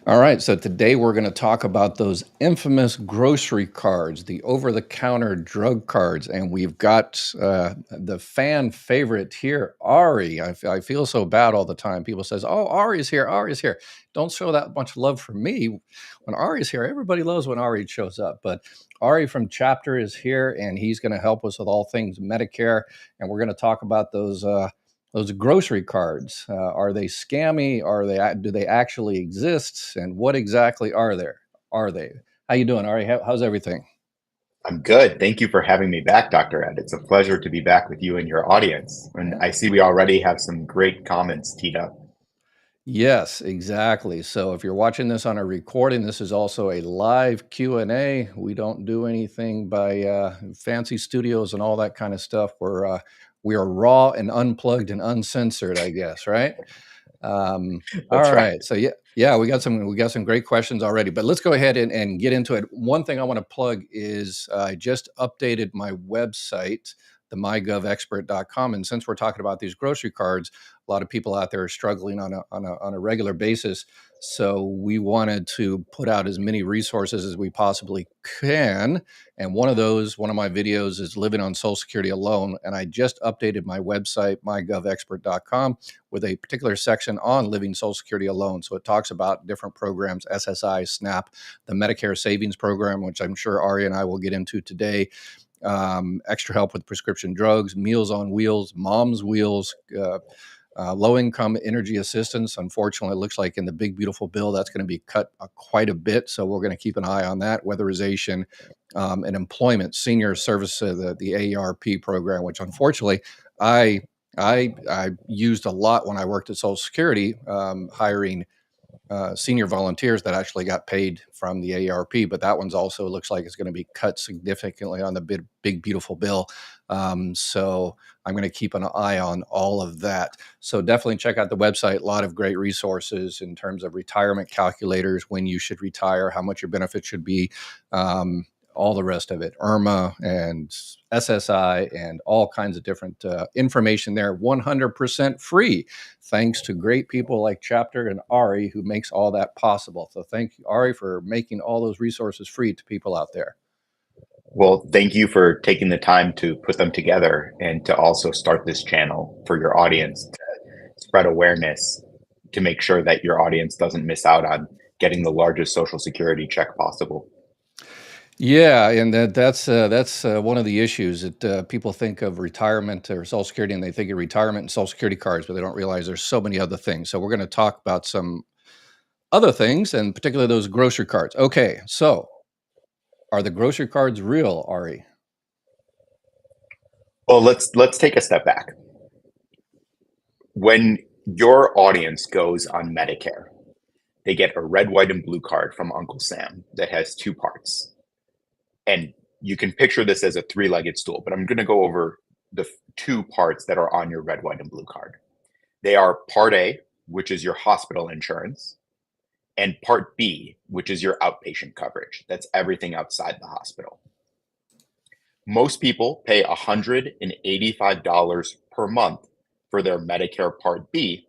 All right, so today we're going to talk about those infamous grocery cards, the over-the-counter drug cards, and we've got the fan favorite here, Ari. I feel so bad all the time. People says, "Oh, Ari's here. Ari's here." Don't show that much love for me when Ari's here. Everybody loves when Ari shows up, but Ari from Chapter is here, and he's going to help us with all things Medicare, and we're going to talk about those grocery cards. Are they scammy? Do they actually exist? And what exactly are there? Are they? How you doing, Ari? How's everything? I'm good. Thank you for having me back, Dr. Ed. It's a pleasure to be back with you and your audience. And Yeah. I see we already have some great comments teed up. Yes, exactly. So if you're watching this on a recording, this is also a live Q&A. We don't do anything by fancy studios and all that kind of stuff. We are raw and unplugged and uncensored, I guess, right? All That's right. right. So yeah, we got some great questions already, but let's go ahead and get into it. One thing I want to plug is I just updated my website, the mygovexpert.com. And since we're talking about these grocery cards, a lot of people out there are struggling on a regular basis. So we wanted to put out as many resources as we possibly can. And one of my videos is living on Social Security alone. And I just updated my website, mygovexpert.com, with a particular section on living Social Security alone. So it talks about different programs, SSI, SNAP, the Medicare Savings Program, which I'm sure Ari and I will get into today, extra help with prescription drugs, Meals on Wheels, Mom's Wheels, low-income energy assistance. Unfortunately, it looks like in the big, beautiful bill, that's going to be cut quite a bit. So we're going to keep an eye on that. Weatherization and employment, senior service, the AARP program, which unfortunately I I used a lot when I worked at Social Security, hiring senior volunteers that actually got paid from the AARP, but that one's also looks like it's going to be cut significantly on the big beautiful bill. So I'm going to keep an eye on all of that. So definitely check out the website. A lot of great resources in terms of retirement calculators, when you should retire, how much your benefits should be. All the rest of it, IRMA and SSI, and all kinds of different information there, 100% free, thanks to great people like Chapter and Ari, who makes all that possible. So thank you, Ari, for making all those resources free to people out there. Well, thank you for taking the time to put them together and to also start this channel for your audience to spread awareness to make sure that your audience doesn't miss out on getting the largest Social Security check possible. Yeah, and that's one of the issues that people think of retirement or Social Security, and they think of retirement and Social Security cards, but they don't realize there's so many other things. So we're going to talk about some other things, and particularly those grocery cards. Okay, so are the grocery cards real, Ari? Well, let's take a step back. When your audience goes on Medicare, they get a red, white, and blue card from Uncle Sam that has two parts. And you can picture this as a three-legged stool, but I'm going to go over the two parts that are on your red, white, and blue card. They are Part A, which is your hospital insurance, and Part B, which is your outpatient coverage. That's everything outside the hospital. Most people pay $185 per month for their Medicare Part B,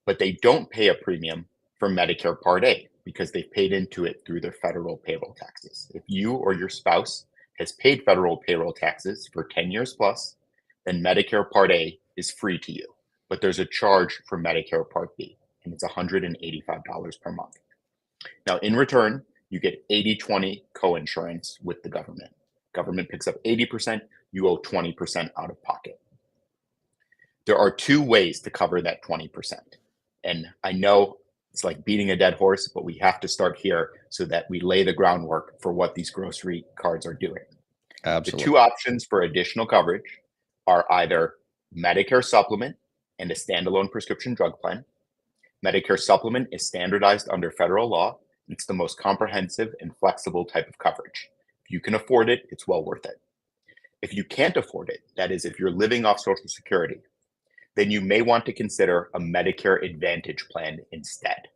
but they don't pay a premium for Medicare Part A because they've paid into it through their federal payroll taxes. If you or your spouse has paid federal payroll taxes for 10 years plus, then Medicare Part A is free to you. But there's a charge for Medicare Part B, and it's $185 per month. Now, in return, you get 80/20 co-insurance with the government. Government picks up 80%, you owe 20% out of pocket. There are two ways to cover that 20%. And I know it's like beating a dead horse, but we have to start here so that we lay the groundwork for what these grocery cards are doing. The two Absolutely. options for additional coverage are either Medicare Supplement and a standalone prescription drug plan. Medicare Supplement is standardized under federal law. It's the most comprehensive and flexible type of coverage. If you can afford it, it's well worth it. If you can't afford it, that is, if you're living off Social Security, then you may want to consider a Medicare Advantage plan instead.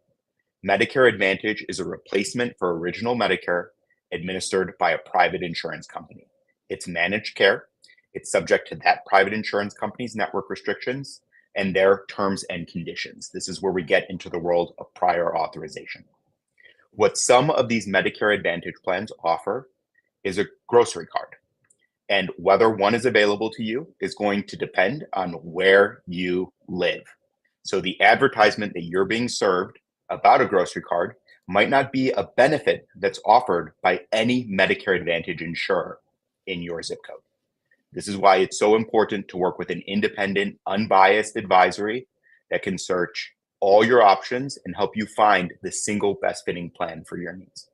Medicare Advantage is a replacement for original Medicare administered by a private insurance company. It's managed care. It's subject to that private insurance company's network restrictions and their terms and conditions. This is where we get into the world of prior authorization. What some of these Medicare Advantage plans offer is a grocery card. And whether one is available to you is going to depend on where you live. So the advertisement that you're being served about a grocery card might not be a benefit that's offered by any Medicare Advantage insurer in your zip code. This is why it's so important to work with an independent, unbiased advisory that can search all your options and help you find the single best fitting plan for your needs.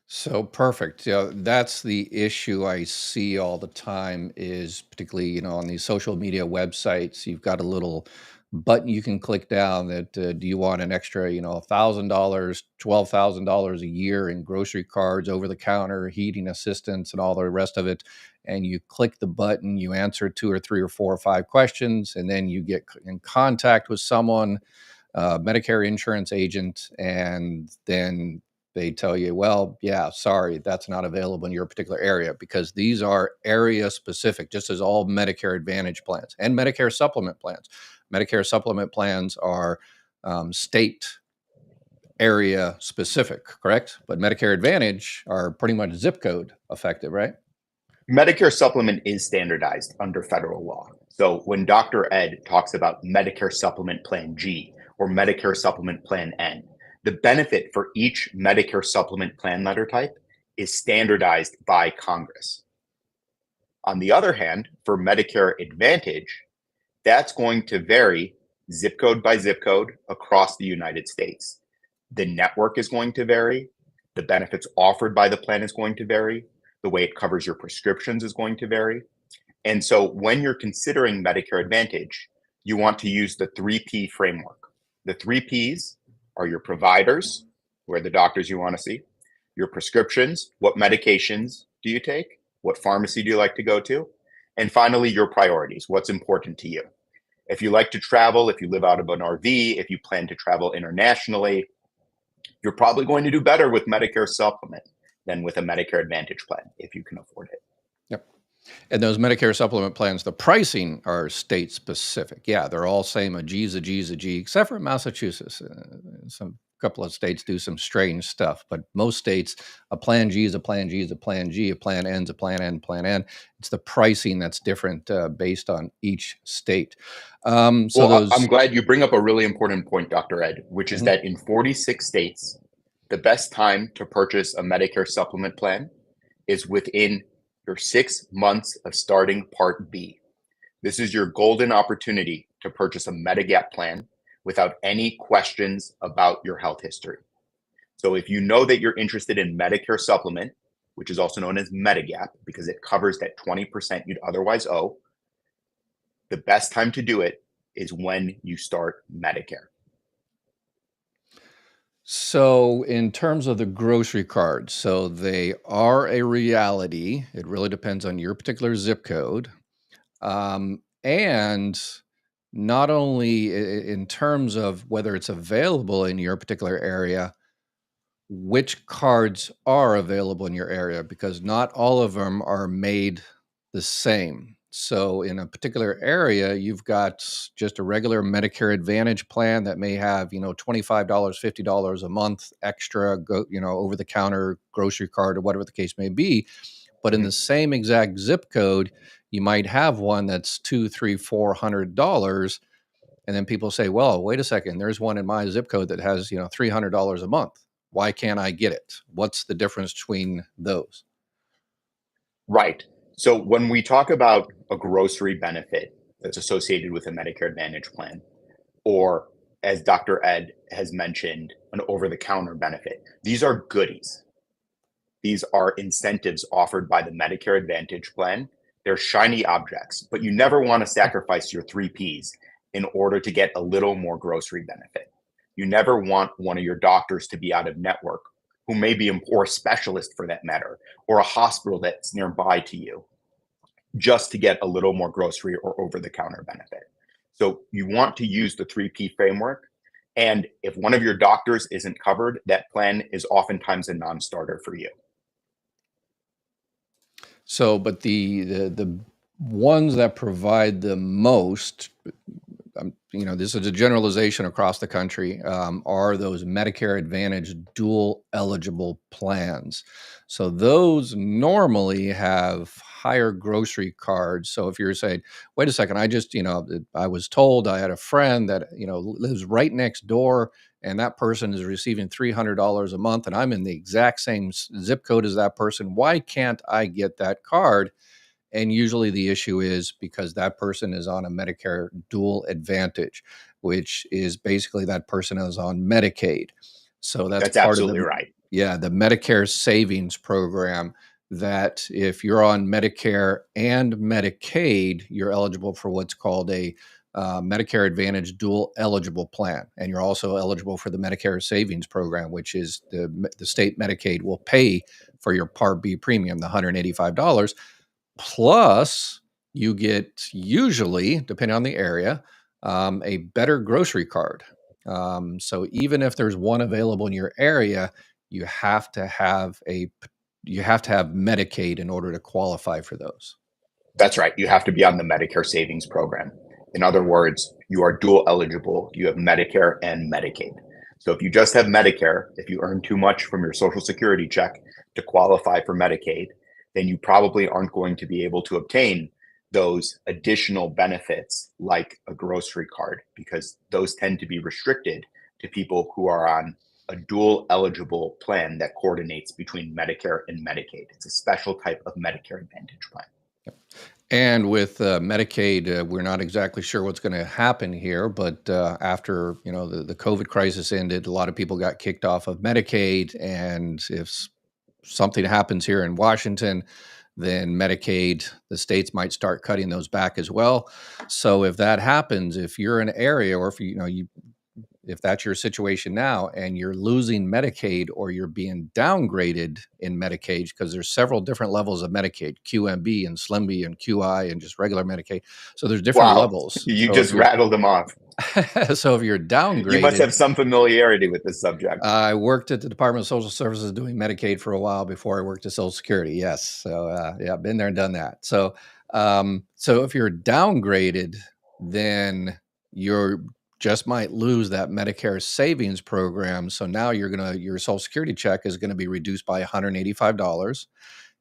So perfect. Yeah, that's the issue I see all the time is particularly, on these social media websites, you've got a little button you can click down that do you want an extra, $1,000, $12,000 a year in grocery cards, over the counter, heating assistance, and all the rest of it. And you click the button, you answer 2 or 3 or 4 or 5 questions, and then you get in contact with someone, Medicare insurance agent, and then they tell you, well, yeah, sorry, that's not available in your particular area, because these are area specific, just as all Medicare Advantage plans and Medicare Supplement plans. Medicare Supplement plans are state area specific, correct? But Medicare Advantage are pretty much zip code effective, right? Medicare Supplement is standardized under federal law. So when Dr. Ed talks about Medicare Supplement Plan G or Medicare Supplement Plan N, the benefit for each Medicare Supplement plan letter type is standardized by Congress. On the other hand, for Medicare Advantage, that's going to vary zip code by zip code across the United States. The network is going to vary. The benefits offered by the plan is going to vary. The way it covers your prescriptions is going to vary. And so when you're considering Medicare Advantage, you want to use the 3P framework. The 3Ps are your providers, who are the doctors you want to see, your prescriptions, what medications do you take, what pharmacy do you like to go to, and finally, your priorities, what's important to you. If you like to travel, if you live out of an RV, if you plan to travel internationally, you're probably going to do better with Medicare Supplement than with a Medicare Advantage plan if you can afford it. Yep. And those Medicare Supplement plans, the pricing are state specific. Yeah, they're all same. A G is a G is a G, except for Massachusetts. Some couple of states do some strange stuff, but most states, a plan G is a plan G is a plan G, a plan N is a plan N, plan N. It's the pricing that's different based on each state. I'm glad you bring up a really important point, Dr. Ed, which is that in 46 states, the best time to purchase a Medicare Supplement plan is within your 6 months of starting Part B. This is your golden opportunity to purchase a Medigap plan without any questions about your health history. So if you know that you're interested in Medicare Supplement, which is also known as Medigap, because it covers that 20% you'd otherwise owe, the best time to do it is when you start Medicare. So in terms of the grocery cards, so they are a reality. It really depends on your particular zip code. And not only in terms of whether it's available in your particular area, which cards are available in your area, because not all of them are made the same. So in a particular area, you've got just a regular Medicare Advantage plan that may have, $25, $50 a month extra, over the counter grocery card or whatever the case may be. But in the same exact zip code, you might have one that's $200, $300, $400. And then people say, well, wait a second, there's one in my zip code that has, $300 a month. Why can't I get it? What's the difference between those? Right. So when we talk about a grocery benefit that's associated with a Medicare Advantage plan, or as Dr. Ed has mentioned, an over-the-counter benefit, these are goodies. These are incentives offered by the Medicare Advantage plan. They're shiny objects, but you never want to sacrifice your 3Ps in order to get a little more grocery benefit. You never want one of your doctors to be out of network, who may be, or a specialist for that matter, or a hospital that's nearby to you, just to get a little more grocery or over-the-counter benefit. So you want to use the 3P framework. And if one of your doctors isn't covered, that plan is oftentimes a non-starter for you. So, but the ones that provide the most, this is a generalization across the country, are those Medicare Advantage dual eligible plans. So those normally have higher grocery cards. So if you're saying, wait a second, I was told I had a friend that, lives right next door and that person is receiving $300 a month and I'm in the exact same zip code as that person, why can't I get that card? And usually the issue is because that person is on a Medicare dual advantage, which is basically that person is on Medicaid. So that's That's part of absolutely the, right. yeah, the Medicare savings program, that if you're on Medicare and Medicaid, you're eligible for what's called a Medicare Advantage dual eligible plan. And you're also eligible for the Medicare savings program, which is the state Medicaid will pay for your Part B premium, the $185. Plus, you get, usually, depending on the area, a better grocery card. So even if there's one available in your area, you have to have Medicaid in order to qualify for those. That's right. You have to be on the Medicare savings program. In other words, you are dual eligible. You have Medicare and Medicaid. So if you just have Medicare, if you earn too much from your Social Security check to qualify for Medicaid, then you probably aren't going to be able to obtain those additional benefits like a grocery card, because those tend to be restricted to people who are on a dual eligible plan that coordinates between Medicare and Medicaid. It's a special type of Medicare Advantage plan. And with Medicaid, we're not exactly sure what's going to happen here, but after the COVID crisis ended, a lot of people got kicked off of Medicaid, and if something happens here in Washington, then Medicaid, the states might start cutting those back as well. So if that happens, if you're in an area, or if that's your situation now and you're losing Medicaid or you're being downgraded in Medicaid, because there's several different levels of Medicaid, QMB and SlimB and QI and just regular Medicaid. So there's different levels. You So just rattled them off. So if you're downgraded, you must have some familiarity with this subject. I worked at the Department of Social Services doing Medicaid for a while before I worked at Social Security. Yes. So yeah, been there and done that. So if you're downgraded, then you're just might lose that Medicare savings program. So now your Social Security check is going to be reduced by $185.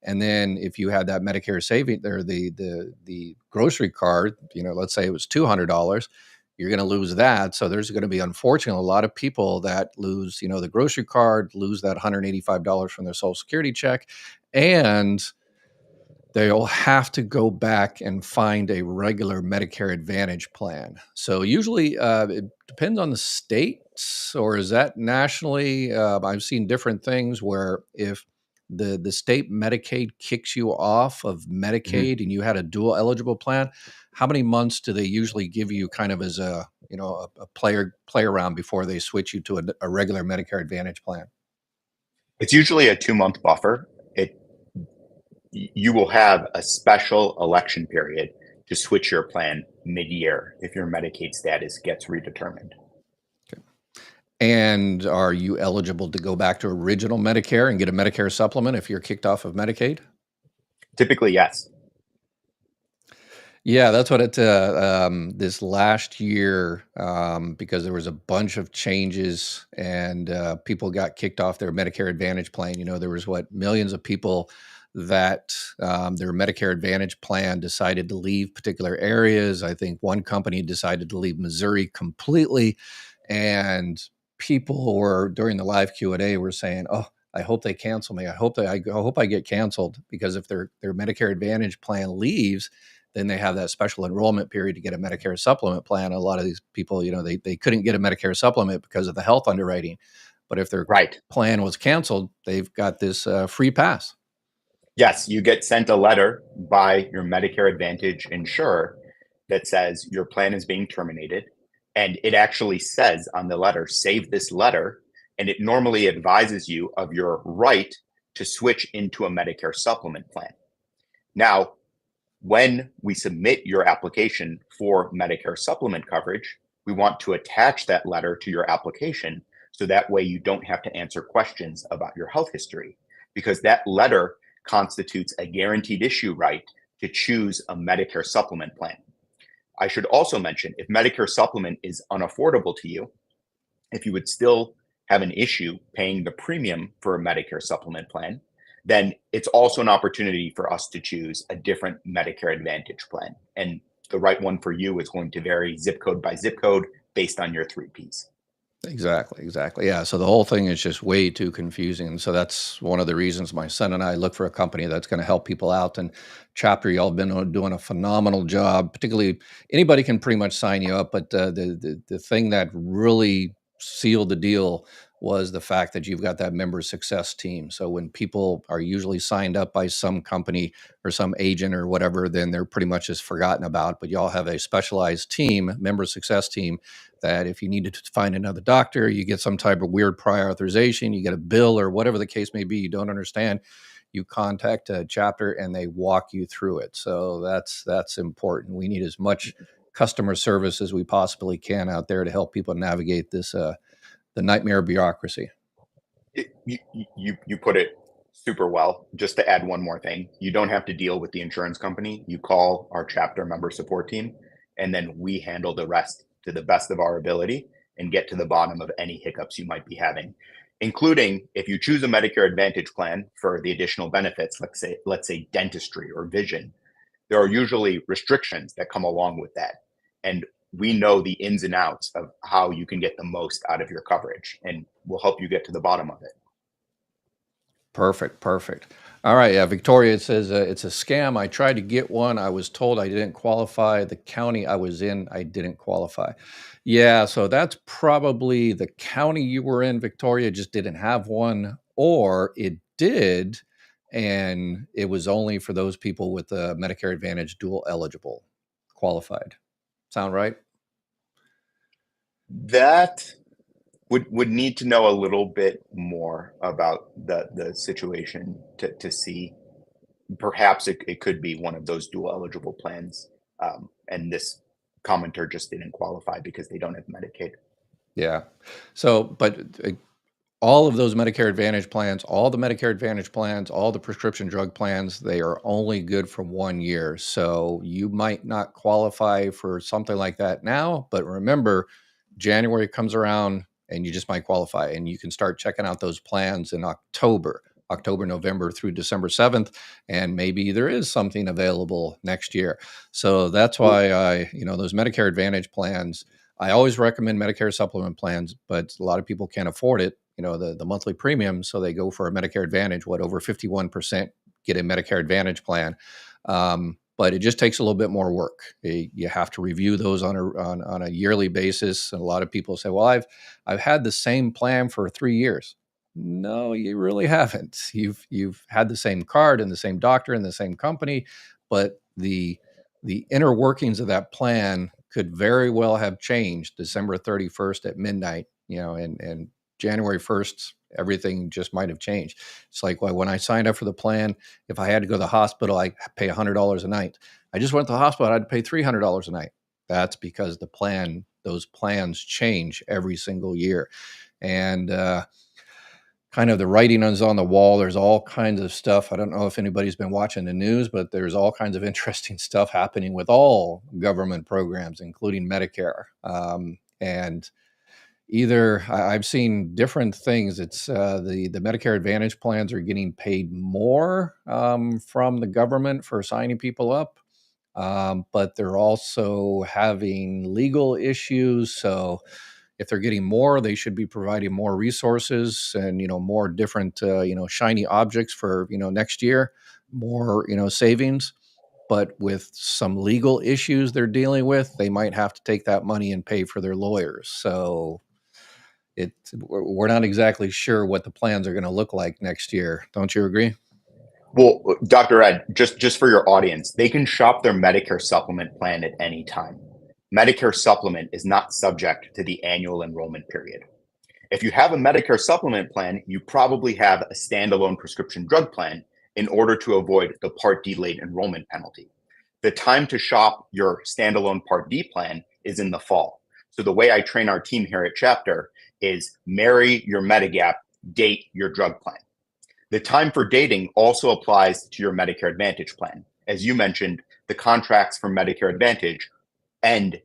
And then if you had that Medicare saving or the grocery card, let's say it was $200, you're going to lose that. So there's going to be, unfortunately, a lot of people that lose, the grocery card, lose that $185 from their Social Security check, and they'll have to go back and find a regular Medicare Advantage plan. So usually it depends on the states, or is that nationally? I've seen different things where if the state Medicaid kicks you off of Medicaid and you had a dual eligible plan, how many months do they usually give you kind of as a play around before they switch you to a regular Medicare Advantage plan? It's usually a 2-month buffer. You will have a special election period to switch your plan mid-year if your Medicaid status gets redetermined. Okay. And are you eligible to go back to original Medicare and get a Medicare supplement if you're kicked off of Medicaid? Typically, yes. Yeah, that's what this last year, because there was a bunch of changes and people got kicked off their Medicare Advantage plan. There was millions of people that their Medicare Advantage plan decided to leave particular areas. I think one company decided to leave Missouri completely, and people were, during the live Q&A, were saying, "Oh, I hope they cancel me. I hope I get canceled," because if their Medicare Advantage plan leaves, then they have that special enrollment period to get a Medicare supplement plan. A lot of these people, they couldn't get a Medicare supplement because of the health underwriting. But if their plan was canceled, they've got this free pass. Yes, you get sent a letter by your Medicare Advantage insurer that says your plan is being terminated. And it actually says on the letter, save this letter. And it normally advises you of your right to switch into a Medicare supplement plan. Now, when we submit your application for Medicare supplement coverage, we want to attach that letter to your application so that way you don't have to answer questions about your health history, because that letter constitutes a guaranteed issue right to choose a Medicare supplement plan. I should also mention, if Medicare Supplement is unaffordable to you, if you would still have an issue paying the premium for a Medicare Supplement plan, then it's also an opportunity for us to choose a different Medicare Advantage plan. And the right one for you is going to vary zip code by zip code based on your 3Ps. Exactly. Yeah. So the whole thing is just way too confusing. And so that's one of the reasons my son and I look for a company that's going to help people out. And Chapter, y'all been doing a phenomenal job. Particularly, anybody can pretty much sign you up, but the thing that really sealed the deal was the fact that you've got that member success team. So when people are usually signed up by some company or some agent or whatever, then they're pretty much just forgotten about. But y'all have a specialized team, member success team, that if you needed to find another doctor, you get some type of weird prior authorization, you get a bill or whatever the case may be, you don't understand, you contact a Chapter and they walk you through it. So that's important. We need as much customer service as we possibly can out there to help people navigate this the nightmare bureaucracy. You put it super well. Just to add one more thing, you don't have to deal with the insurance company. You call our Chapter member support team, and then we handle the rest to the best of our ability and get to the bottom of any hiccups you might be having, including if you choose a Medicare Advantage plan for the additional benefits, let's say dentistry or vision, there are usually restrictions that come along with that. And we know the ins and outs of how you can get the most out of your coverage, and we'll help you get to the bottom of it. Perfect. All right. Yeah. Victoria, it says it's a scam. I tried to get one. I was told I didn't qualify. The county I was in, I didn't qualify. Yeah. So that's probably the county you were in, Victoria, just didn't have one, or it did, and it was only for those people with the Medicare Advantage dual eligible qualified. Sound right? That would need to know a little bit more about the situation to see. Perhaps it could be one of those dual eligible plans, and this commenter just didn't qualify because they don't have Medicaid. Yeah. So, but all of those Medicare Advantage plans, all the Medicare Advantage plans, all the prescription drug plans, they are only good for 1 year. So you might not qualify for something like that now, but remember, January comes around and you just might qualify, and you can start checking out those plans in October, November through December 7th, and maybe there is something available next year. So that's why those Medicare Advantage plans, I always recommend Medicare Supplement plans, but a lot of people can't afford it, the monthly premium. So they go for a Medicare Advantage. Over 51% get a Medicare Advantage plan. But it just takes a little bit more work. You have to review those on a yearly basis. And a lot of people say, well, I've had the same plan for 3 years. No, you really haven't. You've had the same card and the same doctor and the same company, but the inner workings of that plan could very well have changed December 31st at midnight, and January 1st, everything just might have changed. It's like, well, when I signed up for the plan, if I had to go to the hospital, I pay $100 a night. I just went to the hospital, I had to pay $300 a night. That's because those plans change every single year. And kind of the writing is on the wall. There's all kinds of stuff. I don't know if anybody's been watching the news, but there's all kinds of interesting stuff happening with all government programs, including Medicare. And I've seen different things. It's the Medicare Advantage plans are getting paid more from the government for signing people up, but they're also having legal issues. So if they're getting more, they should be providing more resources and more different shiny objects for next year, more savings. But with some legal issues they're dealing with, they might have to take that money and pay for their lawyers. So we're not exactly sure what the plans are going to look like next year. Don't you agree? Well, Dr. Ed, just for your audience, they can shop their Medicare Supplement plan at any time. Medicare Supplement is not subject to the annual enrollment period. If you have a Medicare Supplement plan, you probably have a standalone prescription drug plan in order to avoid the Part D late enrollment penalty. The time to shop your standalone Part D plan is in the fall. So the way I train our team here at Chapter is marry your Medigap, date your drug plan. The time for dating also applies to your Medicare Advantage plan. As you mentioned, the contracts for Medicare Advantage end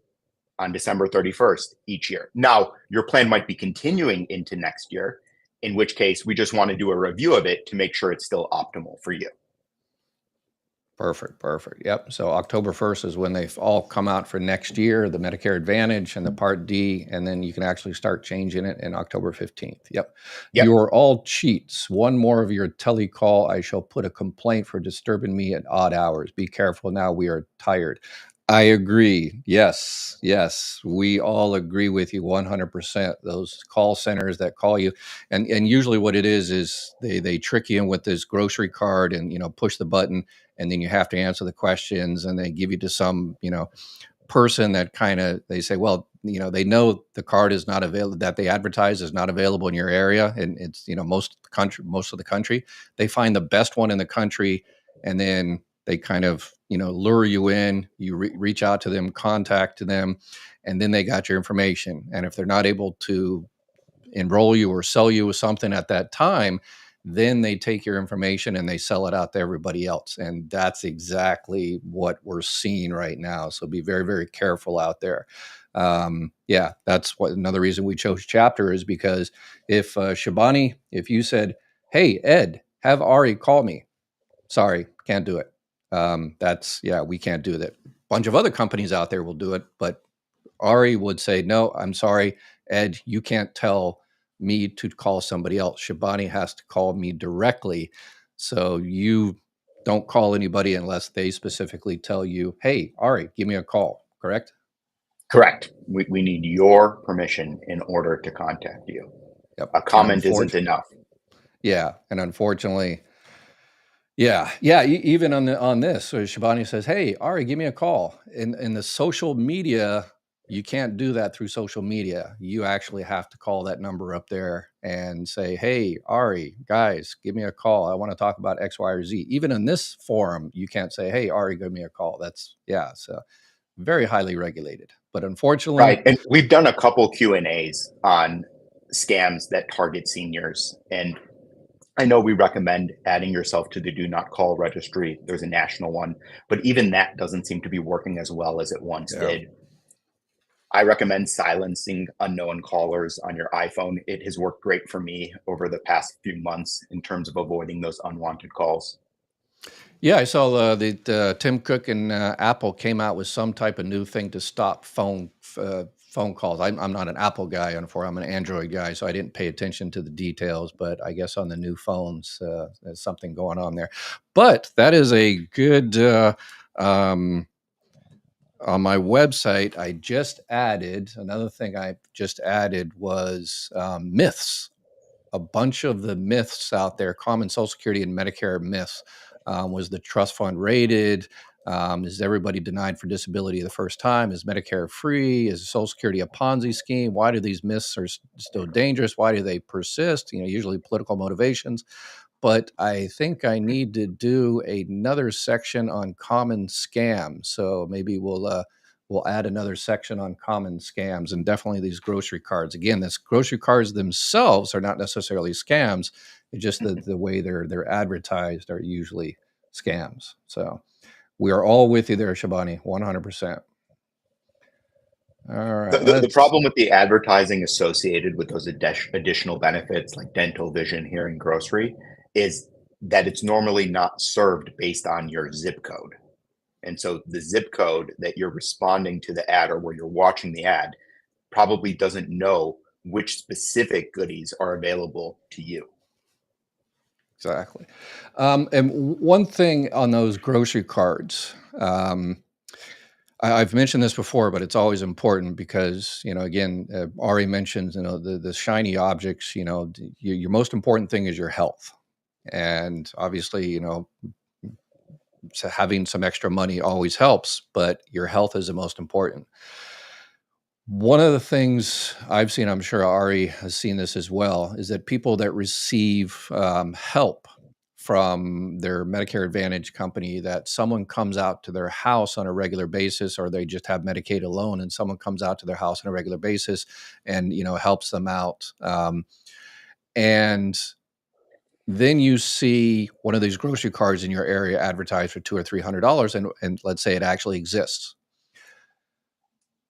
on December 31st each year. Now, your plan might be continuing into next year, in which case we just want to do a review of it to make sure it's still optimal for you. Perfect, perfect. Yep. So October 1st is when they've all come out for next year, the Medicare Advantage and the Part D, and then you can actually start changing it in October 15th. Yep. You're all cheats. One more of your telecall, I shall put a complaint for disturbing me at odd hours. Be careful now, we are tired. I agree. Yes, yes. We all agree with you 100%. Those call centers that call you, and usually what it is they trick you in with this grocery card and, push the button, and then you have to answer the questions, and they give you to some, person that kind of, they say, well, they know the card is not available, that they advertise is not available in your area, and it's, most of the country. They find the best one in the country, and then they kind of, lure you in. You reach out to them, contact them, and then they got your information. And if they're not able to enroll you or sell you with something at that time, then they take your information and they sell it out to everybody else. And that's exactly what we're seeing right now. So be very, very careful out there. Yeah, that's what another reason we chose Chapter is because if Shabani, if you said, hey, Ed, have Ari call me. Sorry, can't do it. We can't do that. A bunch of other companies out there will do it, but Ari would say, no, I'm sorry, Ed, you can't tell me to call somebody else. Shabani has to call me directly. So you don't call anybody unless they specifically tell you, hey, Ari, give me a call, correct? Correct. We need your permission in order to contact you. Yep. A comment isn't enough. Yeah. And unfortunately, yeah. Even on this, so Shabani says, hey, Ari, give me a call. In the social media, you can't do that through social media. You actually have to call that number up there and say, hey, Ari, guys, give me a call. I want to talk about X, Y, or Z. Even in this forum, you can't say, hey, Ari, give me a call. So very highly regulated. But unfortunately, right. And we've done a couple Q&As on scams that target seniors. And I know we recommend adding yourself to the do not call registry. There's a national one, but even that doesn't seem to be working as well as it once did. I recommend silencing unknown callers on your iPhone. It has worked great for me over the past few months in terms of avoiding those unwanted calls. Yeah, I saw that Tim Cook and Apple came out with some type of new thing to stop phone calls. I'm not an Apple guy, I'm an Android guy, so I didn't pay attention to the details. But I guess on the new phones, there's something going on there. But that is a good. On my website, I just added another thing. I just added was myths. A bunch of the myths out there, common Social Security and Medicare myths. Was the trust fund rated? Is everybody denied for disability the first time? Is Medicare free? Is Social Security a Ponzi scheme? Why do these myths are still dangerous? Why do they persist? Usually political motivations. But I think I need to do another section on common scams. So maybe we'll add another section on common scams, and definitely these grocery cards. Again, this grocery cards themselves are not necessarily scams. It's just the way they're advertised are usually scams. So we are all with you there, Shabani, 100%. All right. The problem with the advertising associated with those additional benefits like dental, vision, hearing, grocery is that it's normally not served based on your zip code. And so the zip code that you're responding to the ad or where you're watching the ad probably doesn't know which specific goodies are available to you. Exactly. And one thing on those grocery cards, I've mentioned this before, but it's always important because, again, Ari mentions, the shiny objects, your most important thing is your health. And obviously, so having some extra money always helps, but your health is the most important. One of the things I've seen, I'm sure Ari has seen this as well, is that people that receive help from their Medicare Advantage company, that someone comes out to their house on a regular basis, or they just have Medicaid alone, and someone comes out to their house on a regular basis and helps them out. And then you see one of these grocery cards in your area advertised for $200 or $300, and let's say it actually exists.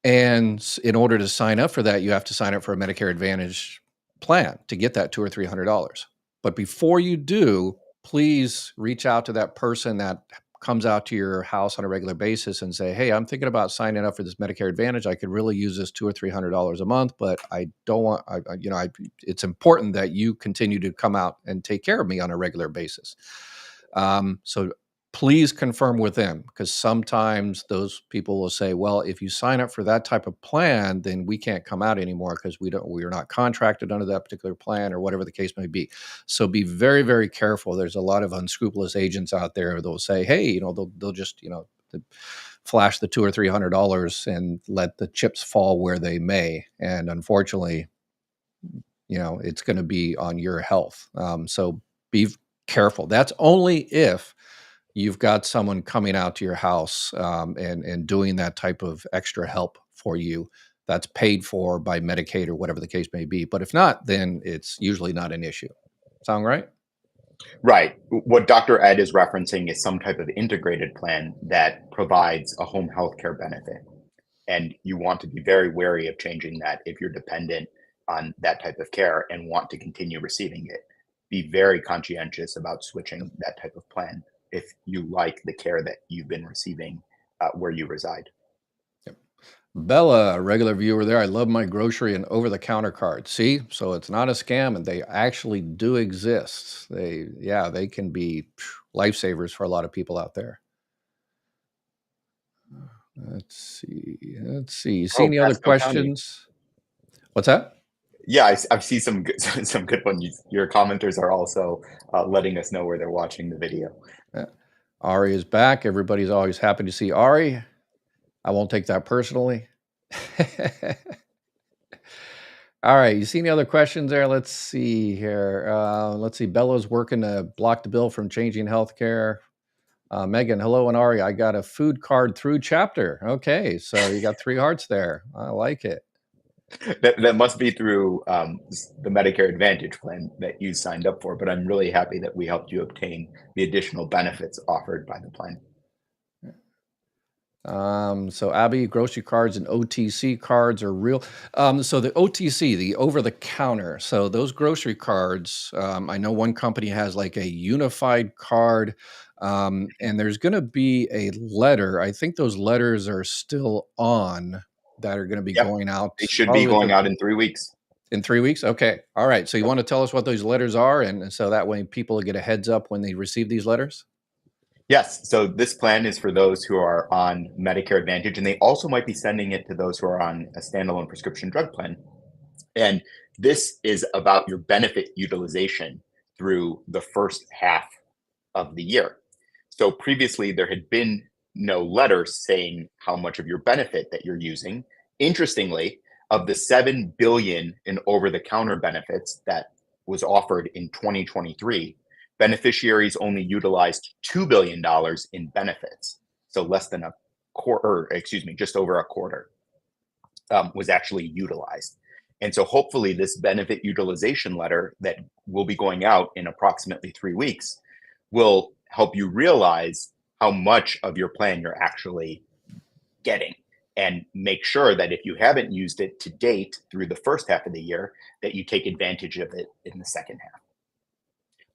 And in order to sign up for that, you have to sign up for a Medicare Advantage plan to get that $200 or $300. But before you do, please reach out to that person that comes out to your house on a regular basis and say, hey, I'm thinking about signing up for this Medicare Advantage. I could really use this $200 or $300 a month, but I don't want, it's important that you continue to come out and take care of me on a regular basis. So please confirm with them, because sometimes those people will say, well, if you sign up for that type of plan, then we can't come out anymore because we're not contracted under that particular plan, or whatever the case may be. So be very, very careful. There's a lot of unscrupulous agents out there. They'll say, hey, they'll just, flash the $200 or $300 and let the chips fall where they may. And unfortunately, it's going to be on your health. So be careful. That's only if you've got someone coming out to your house and doing that type of extra help for you that's paid for by Medicaid or whatever the case may be. But if not, then it's usually not an issue. Sound right? Right. What Dr. Ed is referencing is some type of integrated plan that provides a home health care benefit. And you want to be very wary of changing that if you're dependent on that type of care and want to continue receiving it. Be very conscientious about switching that type of plan if you like the care that you've been receiving where you reside. Bella, a regular viewer there. I love my grocery and over-the-counter cards. See, so it's not a scam, and they actually do exist. They can be lifesavers for a lot of people out there. Let's see. See any other questions? What's that? Yeah, I see some good ones. Your commenters are also letting us know where they're watching the video. Ari is back. Everybody's always happy to see Ari. I won't take that personally. All right. You see any other questions there? Let's see here. Let's see. Bella's working to block the bill from changing healthcare. Megan, hello, and Ari. I got a food card through Chapter. Okay, so you got 3 hearts there. I like it. That must be through the Medicare Advantage plan that you signed up for, but I'm really happy that we helped you obtain the additional benefits offered by the plan. So Abby, grocery cards and OTC cards are real. So the OTC, the over-the-counter, so those grocery cards, I know one company has like a unified card, and there's going to be a letter. I think those letters are still on that are going to be going out. They should be going out in 3 weeks. In 3 weeks? Okay. All right. So you want to tell us what those letters are, and so that way people will get a heads up when they receive these letters? Yes. So this plan is for those who are on Medicare Advantage, and they also might be sending it to those who are on a standalone prescription drug plan. And this is about your benefit utilization through the first half of the year. So previously, there had been no letter saying how much of your benefit that you're using. Interestingly, of the $7 billion in over-the-counter benefits that was offered in 2023, beneficiaries only utilized $2 billion in benefits. So less than a quarter, just over a quarter was actually utilized. And so hopefully this benefit utilization letter that will be going out in approximately 3 weeks will help you realize how much of your plan you're actually getting, and make sure that if you haven't used it to date through the first half of the year, that you take advantage of it in the second half.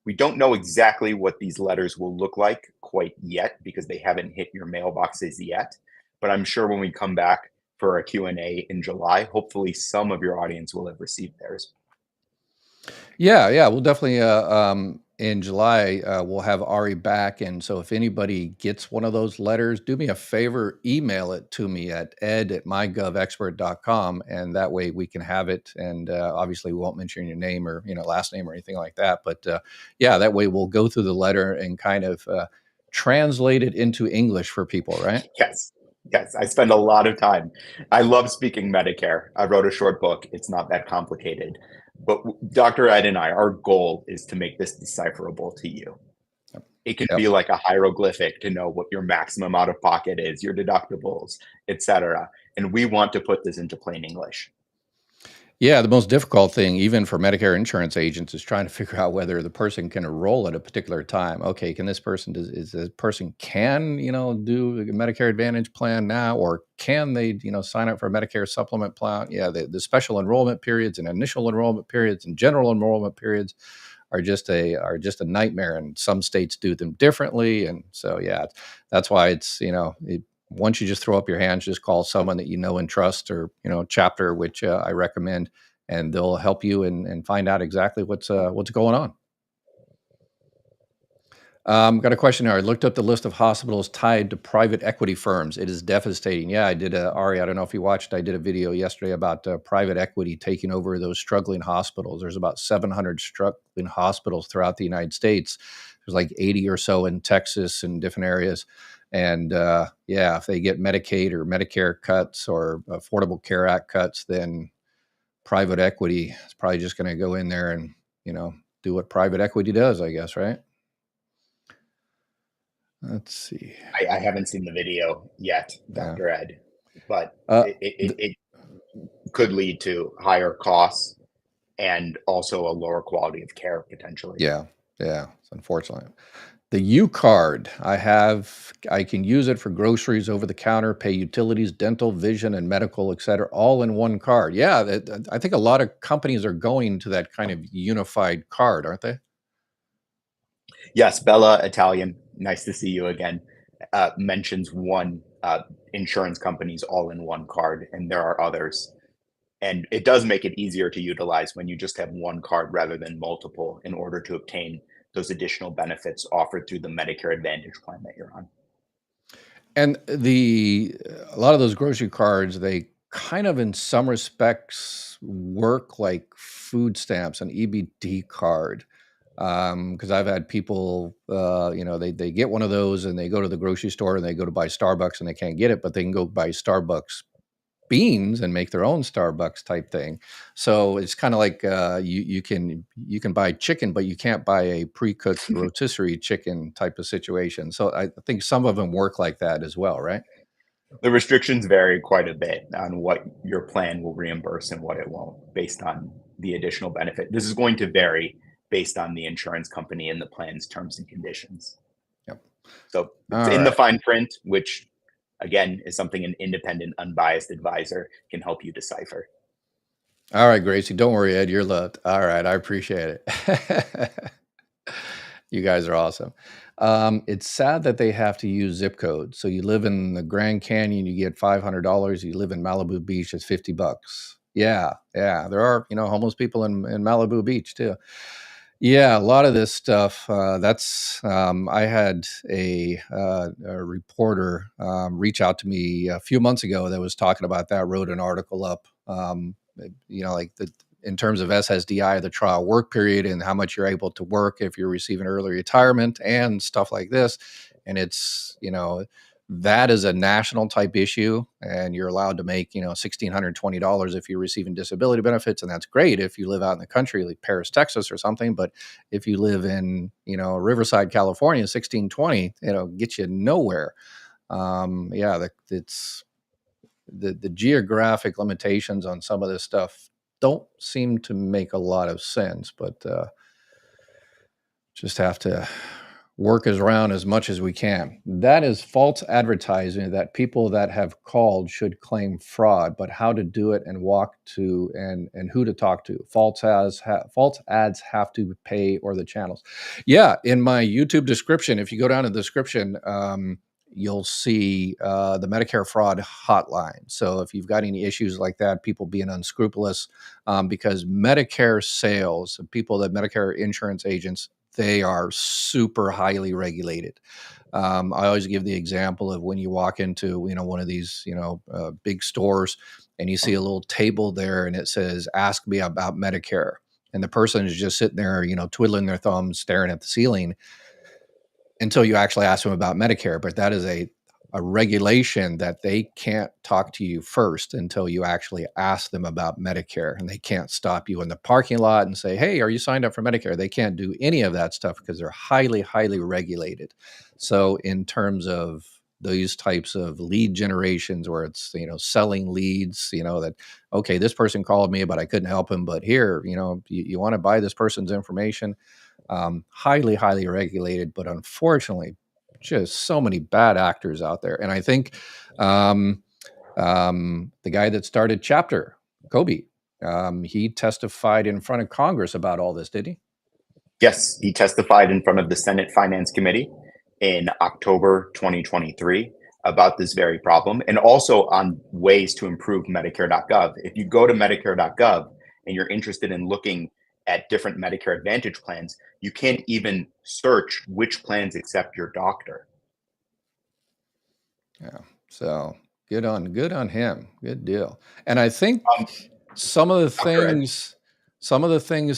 We don't know exactly what these letters will look like quite yet because they haven't hit your mailboxes yet. But I'm sure when we come back for a Q&A in July, hopefully some of your audience will have received theirs. Yeah, we'll definitely in July we'll have Ari back, and so if anybody gets one of those letters, do me a favor, email it to me at ed@mygovexpert.com, and that way we can have it. And obviously we won't mention your name or last name or anything like that, but yeah, that way we'll go through the letter and kind of translate it into English for people, right? Yes, I spend a lot of time. I love speaking Medicare. I wrote a short book. It's not that complicated. But Dr. Ed and I, our goal is to make this decipherable to you. It can be like a hieroglyphic to know what your maximum out of pocket is, your deductibles, etc. And we want to put this into plain English. Yeah, the most difficult thing, even for Medicare insurance agents, is trying to figure out whether the person can enroll at a particular time. Okay, can this person is this person can do a Medicare Advantage plan now, or can they sign up for a Medicare Supplement plan? Yeah, the special enrollment periods and initial enrollment periods and general enrollment periods are just a nightmare, and some states do them differently, and so yeah, that's why once you just throw up your hands, just call someone that you know and trust, or Chapter, which I recommend, and they'll help you and find out exactly what's going on. Got a question here. I looked up the list of hospitals tied to private equity firms. It is devastating. Yeah, I did. Ari, I don't know if you watched. I did a video yesterday about private equity taking over those struggling hospitals. There's about 700 struggling hospitals throughout the United States. There's like 80 or so in Texas and different areas. And yeah, if they get Medicaid or Medicare cuts or Affordable Care Act cuts, then private equity is probably just going to go in there and do what private equity does, I guess, right? Let's see. I haven't seen the video yet, Dr. Ed, but Uh, it could lead to higher costs and also a lower quality of care potentially. yeah, unfortunately. The U card I can use it for groceries over the counter, pay utilities, dental, vision, and medical, et cetera, all in one card. Yeah, I think a lot of companies are going to that kind of unified card, aren't they? Yes, Bella Italian, nice to see you again, mentions one insurance company's all-in-one card, and there are others. And it does make it easier to utilize when you just have one card rather than multiple in order to obtain those additional benefits offered through the Medicare Advantage plan that you're on. And a lot of those grocery cards, they kind of, in some respects, work like food stamps, an EBT card. Because I've had people, they get one of those and they go to the grocery store and they go to buy Starbucks and they can't get it, but they can go buy Starbucks beans and make their own Starbucks type thing. So it's kind of like you can buy chicken, but you can't buy a pre-cooked rotisserie chicken type of situation. So I think some of them work like that as well, right? The restrictions vary quite a bit on what your plan will reimburse and what it won't based on the additional benefit. This is going to vary based on the insurance company and the plan's terms and conditions. Yep. So it's All in the right. fine print, which again is something an independent, unbiased advisor can help you decipher. All right, Gracie. Don't worry, Ed. You're loved. All right. I appreciate it. You guys are awesome. It's sad that they have to use zip code. So you live in the Grand Canyon, you get $500. You live in Malibu Beach, it's $50. Yeah, yeah. There are homeless people in Malibu Beach too. Yeah, a lot of this stuff. I had a reporter reach out to me a few months ago that was talking about that. Wrote an article up. Like in terms of SSDI, the trial work period, and how much you're able to work if you're receiving early retirement and stuff like this. And it's, that is a national type issue, and you're allowed to make, $1,620 if you're receiving disability benefits. And that's great if you live out in the country, like Paris, Texas or something. But if you live in, Riverside, California, 1620, gets you nowhere. It's the geographic limitations on some of this stuff don't seem to make a lot of sense, but just have to work as around as much as we can. That is false advertising that people that have called should claim fraud, but how to do it and walk to and who to talk to. False ads have to pay, or the channels. Yeah, in my YouTube description, if you go down to the description, you'll see the Medicare fraud hotline. So if you've got any issues like that, people being unscrupulous, because Medicare sales, Medicare insurance agents, they are super highly regulated. I always give the example of when you walk into one of these big stores and you see a little table there and it says "Ask me about Medicare," and the person is just sitting there twiddling their thumbs, staring at the ceiling until you actually ask them about Medicare. But that is a regulation that they can't talk to you first until you actually ask them about Medicare. And they can't stop you in the parking lot and say, "Hey, are you signed up for Medicare?" They can't do any of that stuff because they're highly, highly regulated. So in terms of those types of lead generations where it's, selling leads, that, okay, this person called me, but I couldn't help him. But here, you want to buy this person's information. Highly, highly regulated, but unfortunately, just so many bad actors out there. And I think the guy that started Chapter, Kobe, he testified in front of Congress about all this, did he? Yes, he testified in front of the Senate Finance Committee in October 2023 about this very problem, and also on ways to improve Medicare.gov. If you go to Medicare.gov and you're interested in looking at different Medicare Advantage plans, you can't even search which plans accept your doctor. Yeah. So good on him. Good deal. And I think some of the things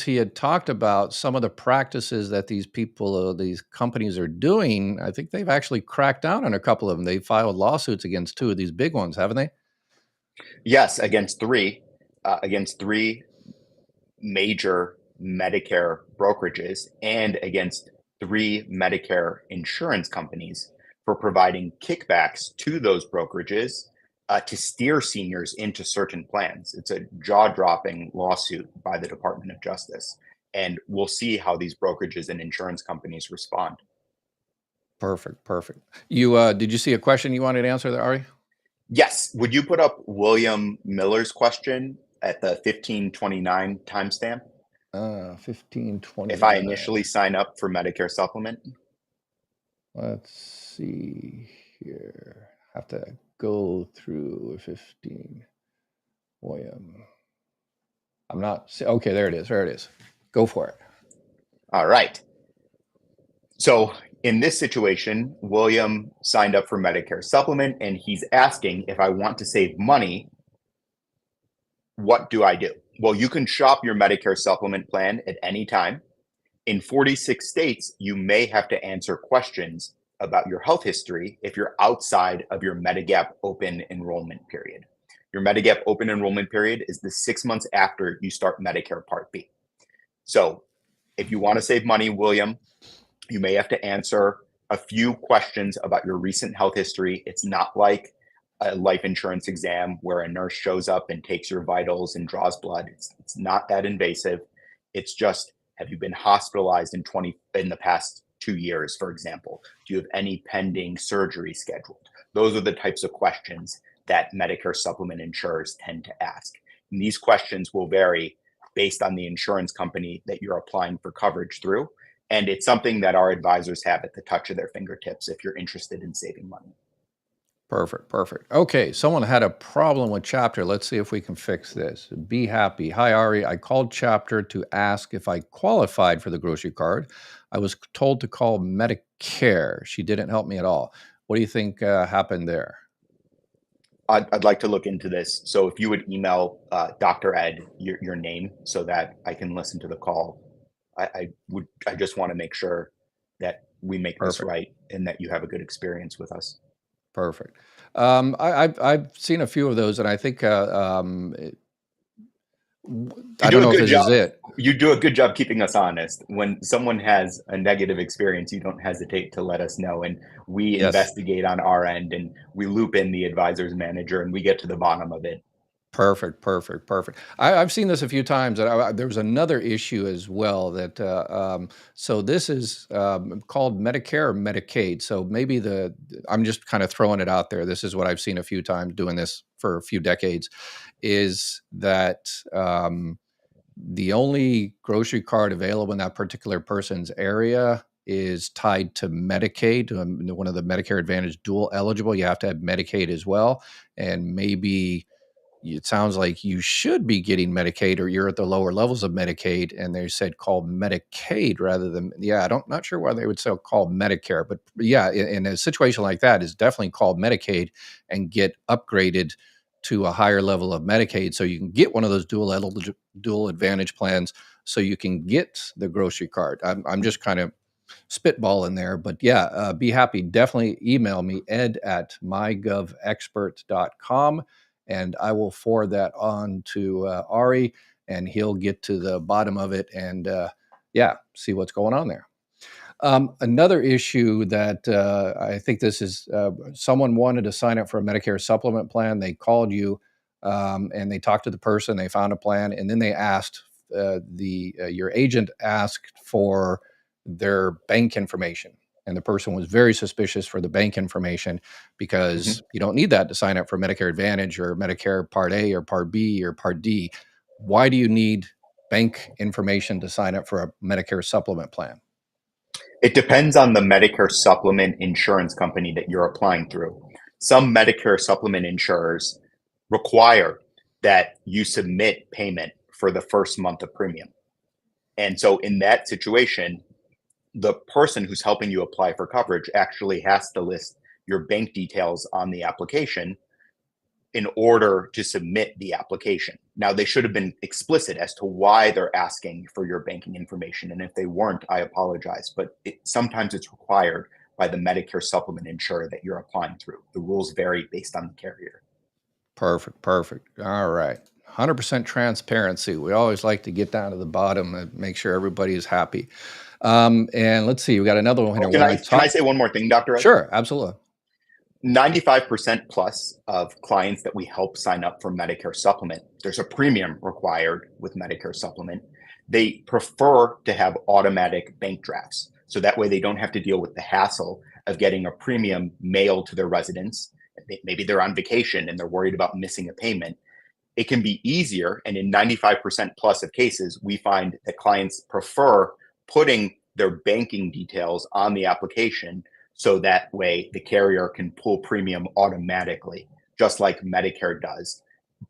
he had talked about, some of the practices that these people, these companies are doing, I think they've actually cracked down on a couple of them. They filed lawsuits against 2 of these big ones, haven't they? Yes, against three major Medicare brokerages and against 3 Medicare insurance companies for providing kickbacks to those brokerages to steer seniors into certain plans. It's a jaw-dropping lawsuit by the Department of Justice, and we'll see how these brokerages and insurance companies respond. Perfect. You did you see a question you wanted to answer there, Ari? Yes. Would you put up William Miller's question at the 1529 timestamp? 1529. If I initially sign up for Medicare Supplement? Let's see here. Have to go through 15. William. I'm not. Okay, there it is. Go for it. All right. So in this situation, William signed up for Medicare Supplement, and he's asking, if I want to save money, what do I do? Well, you can shop your Medicare Supplement plan at any time. In 46 states, you may have to answer questions about your health history if you're outside of your Medigap open enrollment period. Your Medigap open enrollment period is the 6 months after you start Medicare Part B. So if you want to save money, William, you may have to answer a few questions about your recent health history. It's not like a life insurance exam where a nurse shows up and takes your vitals and draws blood. It's not that invasive. It's just, have you been hospitalized in the past 2 years, for example? Do you have any pending surgery scheduled? Those are the types of questions that Medicare Supplement insurers tend to ask. And these questions will vary based on the insurance company that you're applying for coverage through. And it's something that our advisors have at the touch of their fingertips if you're interested in saving money. Perfect. Okay, someone had a problem with Chapter. Let's see if we can fix this. Be happy. Hi, Ari. I called Chapter to ask if I qualified for the grocery card. I was told to call Medicare. She didn't help me at all. What do you think happened there? I'd like to look into this. So if you would email Dr. Ed your name so that I can listen to the call. I just want to make sure that we make this right and that you have a good experience with us. Perfect. I've seen a few of those, and I think I don't know if this is it. You do a good job keeping us honest. When someone has a negative experience, you don't hesitate to let us know, and we investigate on our end, and we loop in the advisor's manager, and we get to the bottom of it. Perfect. I've seen this a few times. There was another issue as well that, so this is called Medicare or Medicaid. So maybe I'm just kind of throwing it out there. This is what I've seen a few times doing this for a few decades, is that the only grocery card available in that particular person's area is tied to Medicaid, one of the Medicare Advantage dual eligible. You have to have Medicaid as well. And maybe it sounds like you should be getting Medicaid or you're at the lower levels of Medicaid, and they said call Medicaid rather than, not sure why they would say call Medicare, but yeah, in a situation like that, is definitely called Medicaid and get upgraded to a higher level of Medicaid so you can get one of those dual advantage plans so you can get the grocery card. I'm just kind of spitballing there, but yeah, be happy. Definitely email me, ed@mygovexpert.com. And I will forward that on to Ari, and he'll get to the bottom of it and see what's going on there. Another issue that I think this is someone wanted to sign up for a Medicare supplement plan. They called you and they talked to the person. They found a plan, and then they asked your agent asked for their bank information, and the person was very suspicious for the bank information because you don't need that to sign up for Medicare Advantage or Medicare Part A or Part B or Part D. Why do you need bank information to sign up for a Medicare supplement plan? It depends on the Medicare supplement insurance company that you're applying through. Some Medicare supplement insurers require that you submit payment for the first month of premium. And so in that situation, the person who's helping you apply for coverage actually has to list your bank details on the application in order to submit the application. Now, they should have been explicit as to why they're asking for your banking information. And if they weren't, I apologize. But sometimes it's required by the Medicare supplement insurer that you're applying through. The rules vary based on the carrier. Perfect. All right. 100% transparency. We always like to get down to the bottom and make sure everybody is happy. And let's see, we got another one here. Can I say one more thing, Dr. Ed? Sure, absolutely. 95% plus of clients that we help sign up for Medicare Supplement, there's a premium required with Medicare Supplement. They prefer to have automatic bank drafts. So that way they don't have to deal with the hassle of getting a premium mailed to their residence. Maybe they're on vacation and they're worried about missing a payment. It can be easier. And in 95% plus of cases, we find that clients prefer putting their banking details on the application so that way the carrier can pull premium automatically, just like Medicare does.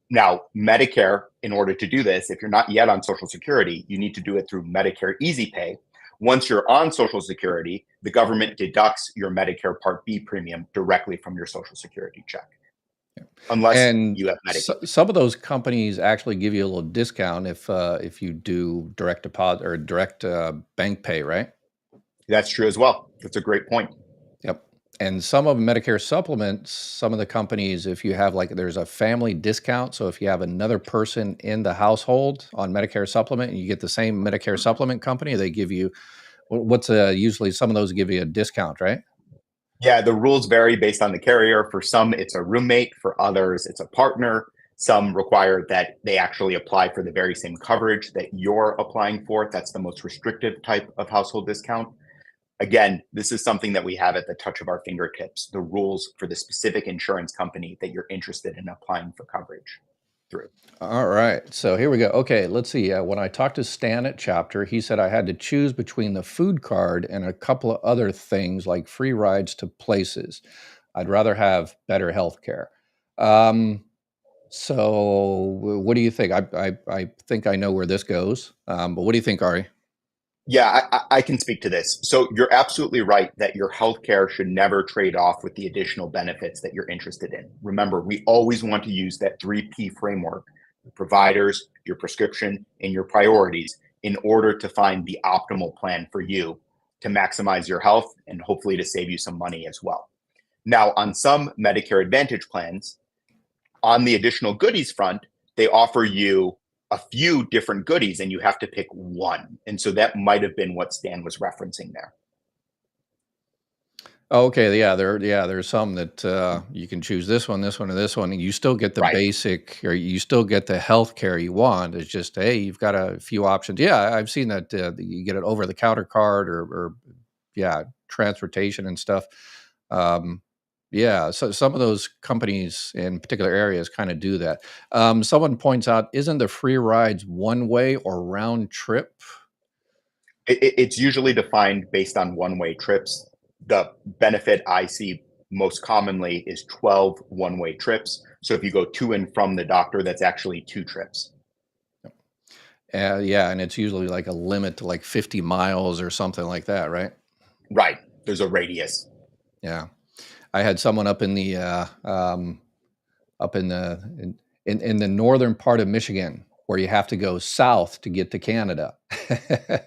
Now, Medicare, in order to do this, if you're not yet on Social Security, you need to do it through Medicare Easy Pay. Once you're on Social Security, the government deducts your Medicare Part B premium directly from your Social Security check. Unless you have Medicaid. Some of those companies actually give you a little discount if you do direct deposit or direct bank pay, right? That's true as well. That's a great point. Yep. And some of Medicare supplements, some of the companies, if you have there's a family discount. So if you have another person in the household on Medicare supplement and you get the same Medicare supplement company, they give you usually some of those give you a discount, right? Yeah, the rules vary based on the carrier. For some, it's a roommate. For others, it's a partner. Some require that they actually apply for the very same coverage that you're applying for. That's the most restrictive type of household discount. Again, this is something that we have at the touch of our fingertips, the rules for the specific insurance company that you're interested in applying for coverage through. All right. So here we go. Okay, let's see. When I talked to Stan at Chapter, he said I had to choose between the food card and a couple of other things like free rides to places. I'd rather have better health care. So what do you think? I think I know where this goes. But what do you think, Ari? Yeah, I can speak to this. So you're absolutely right that your healthcare should never trade off with the additional benefits that you're interested in. Remember, we always want to use that 3P framework, your providers, your prescription, and your priorities in order to find the optimal plan for you to maximize your health and hopefully to save you some money as well. Now, on some Medicare Advantage plans, on the additional goodies front, they offer you a few different goodies and you have to pick one. And so that might have been what Stan was referencing there. Okay, there's some that you can choose this one, or this one, and you still get the basic, or you still get the health care you want. It's just, hey, you've got a few options. Yeah, I've seen that you get an over-the-counter card or transportation and stuff. Yeah, so some of those companies in particular areas kind of do that. Someone points out, isn't the free rides one-way or round trip? It's usually defined based on one-way trips. The benefit I see most commonly is 12 one-way trips. So if you go to and from the doctor, that's actually 2 trips. Yeah, and it's usually like a limit to like 50 miles or something like that, right? Right. There's a radius. Yeah. I had someone up in the in the northern part of Michigan where you have to go south to get to Canada.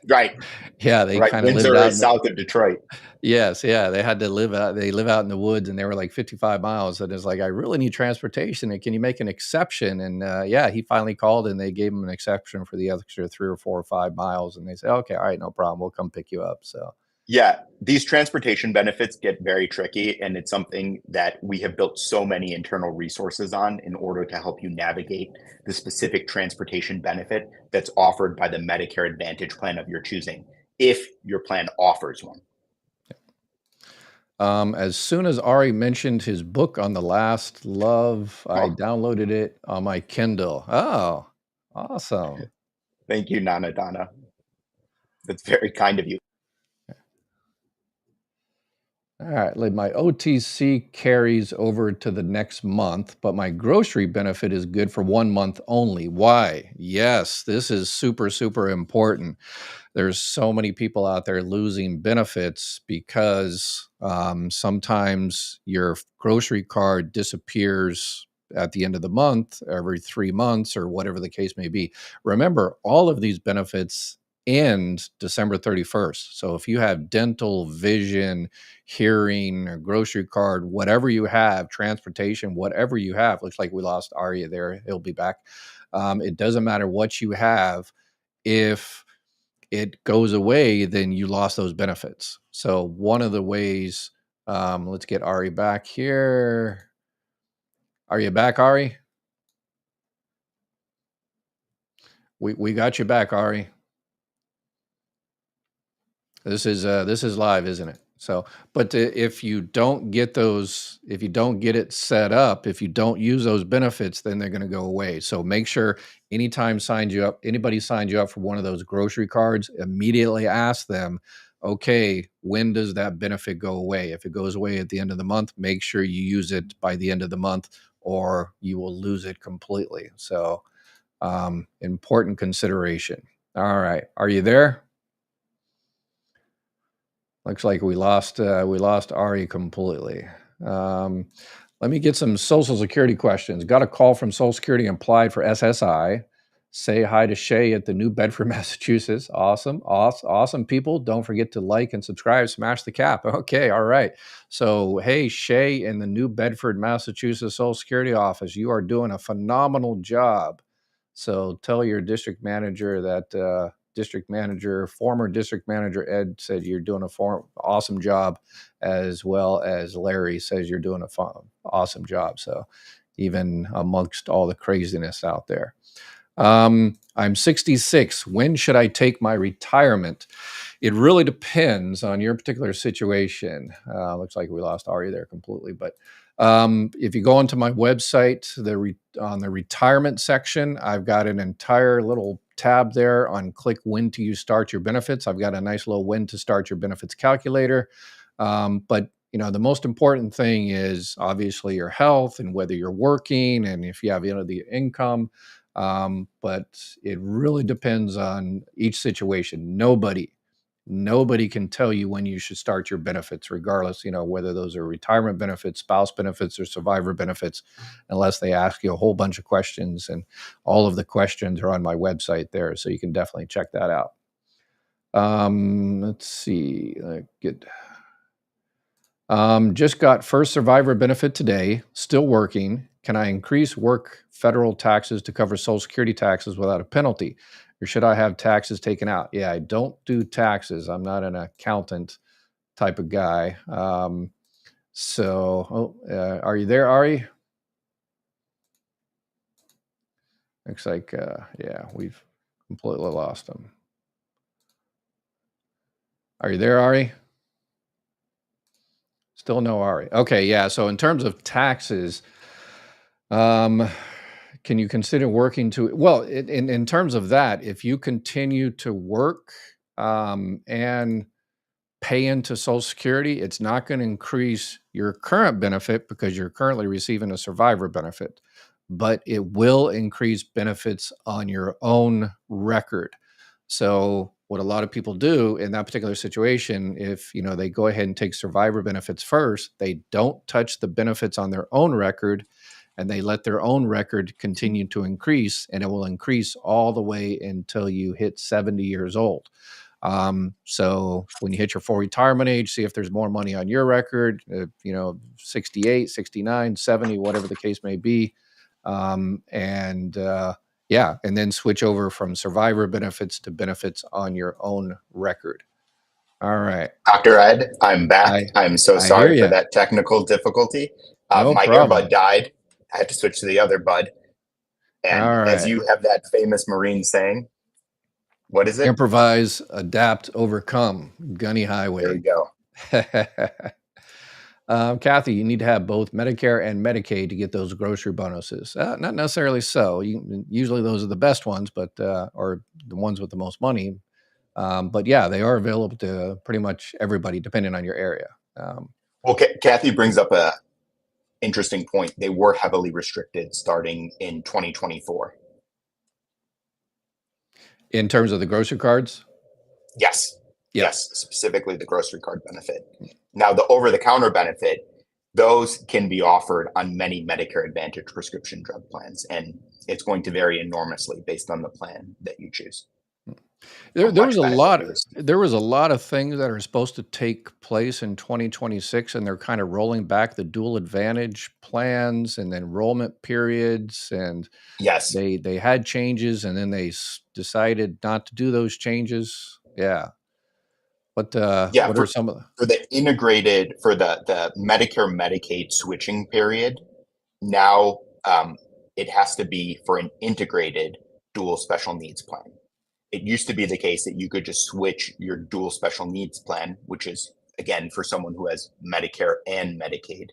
Right. Yeah, they kind of lived Windsor out is south of Detroit. Yes, yeah, they had to live out. They live out in the woods, and they were like 55 miles. And it's like, I really need transportation. And can you make an exception? And yeah, he finally called, and they gave him an exception for the extra 3 or 4 or 5 miles. And they said, okay, all right, no problem. We'll come pick you up. So Yeah, these transportation benefits get very tricky, and it's something that we have built so many internal resources on in order to help you navigate the specific transportation benefit that's offered by the Medicare Advantage plan of your choosing, if your plan offers one. As soon as Ari mentioned his book on the last love, I Oh, downloaded it on my Kindle. Oh, awesome. thank you, Nana Donna. That's very kind of you. All right, like my OTC carries over to the next month, but my grocery benefit is good for 1 month only. Why? Yes, this is super, super important. There's so many people out there losing benefits because sometimes your grocery card disappears at the end of the month, every 3 months, or whatever the case may be. Remember, all of these benefits end December 31st. So if you have dental, vision, hearing, or grocery card, whatever you have, transportation, whatever you have, looks like we lost Arya there. He'll be back. It doesn't matter what you have. If it goes away, then you lost those benefits. So one of the ways, let's get Ari back here. Are you back, Ari? We got you back, Ari. This is live, isn't it? So, but if you don't get those, if you don't get it set up, if you don't use those benefits, then they're going to go away. So make sure anytime anybody signs you up for one of those grocery cards, immediately ask them, okay, when does that benefit go away? If it goes away at the end of the month, make sure you use it by the end of the month, or you will lose it completely. So, important consideration. All right, are you there? Looks like we lost Ari completely. Um, Let me get some Social Security questions. Got a call from Social Security, applied for SSI. Say hi to Shay at the New Bedford, Massachusetts. Awesome, awesome, awesome people. Don't forget to like and subscribe. Smash the cap. Okay, all right. So, hey, Shay in the New Bedford, Massachusetts Social Security office, you are doing a phenomenal job. So tell your district manager that former district manager Ed said you're doing a awesome job, as well as Larry says you're doing a awesome job. So even amongst all the craziness out there. I'm 66. When should I take my retirement? It really depends on your particular situation. Looks like we lost Ari there completely, but if you go onto my website, on the retirement section, I've got an entire little tab there on click when to start your benefits. I've got a nice little when to start your benefits calculator. But the most important thing is obviously your health and whether you're working and if you have the income. But it really depends on each situation. Nobody can tell you when you should start your benefits, regardless, whether those are retirement benefits, spouse benefits, or survivor benefits, unless they ask you a whole bunch of questions. And all of the questions are on my website there. So you can definitely check that out. Let's see. Just got first survivor benefit today, still working. Can I increase work federal taxes to cover Social Security taxes without a penalty? Or should I have taxes taken out? Yeah, I don't do taxes. I'm not an accountant type of guy. Are you there, Ari? Looks like, yeah, we've completely lost him. Are you there, Ari? Still no Ari. Okay, yeah. So in terms of taxes, can you consider working in terms of that, if you continue to work and pay into Social Security, it's not going to increase your current benefit because you're currently receiving a survivor benefit, but it will increase benefits on your own record. So what a lot of people do in that particular situation, if they go ahead and take survivor benefits first, they don't touch the benefits on their own record, and they let their own record continue to increase, and it will increase all the way until you hit 70 years old. So when you hit your full retirement age, see if there's more money on your record, 68, 69, 70, whatever the case may be. And then switch over from survivor benefits to benefits on your own record. All right. Dr. Ed, I'm back. I I'm so I hear sorry for you. that technical difficulty. No My earbud problem. died. I had to switch to the other bud. And All as right. you have that famous Marine saying, what is it? Improvise, adapt, overcome. Gunny There we highway. go. Kathy, you need to have both Medicare and Medicaid to get those grocery bonuses. Not necessarily so. Usually those are the best ones, but or the ones with the most money. But yeah, they are available to pretty much everybody, depending on your area. Well, Kathy brings up a interesting point. They were heavily restricted starting in 2024. In terms of the grocery cards, Yes. yep. Yes, specifically the grocery card benefit. Now, the over-the-counter benefit, those can be offered on many Medicare Advantage prescription drug plans, and it's going to vary enormously based on the plan that you choose. There, How there was much a benefit lot. you receive. There was a lot of things that are supposed to take place in 2026, and they're kind of rolling back the dual advantage plans and enrollment periods, and Yes. they had changes, and then they decided not to do those changes. Yeah. Yeah, What are some of the? for the integrated, for the Medicare Medicaid switching period, now it has to be for an integrated dual special needs plan. It used to be the case that you could just switch your dual special needs plan, which is, again, for someone who has Medicare and Medicaid,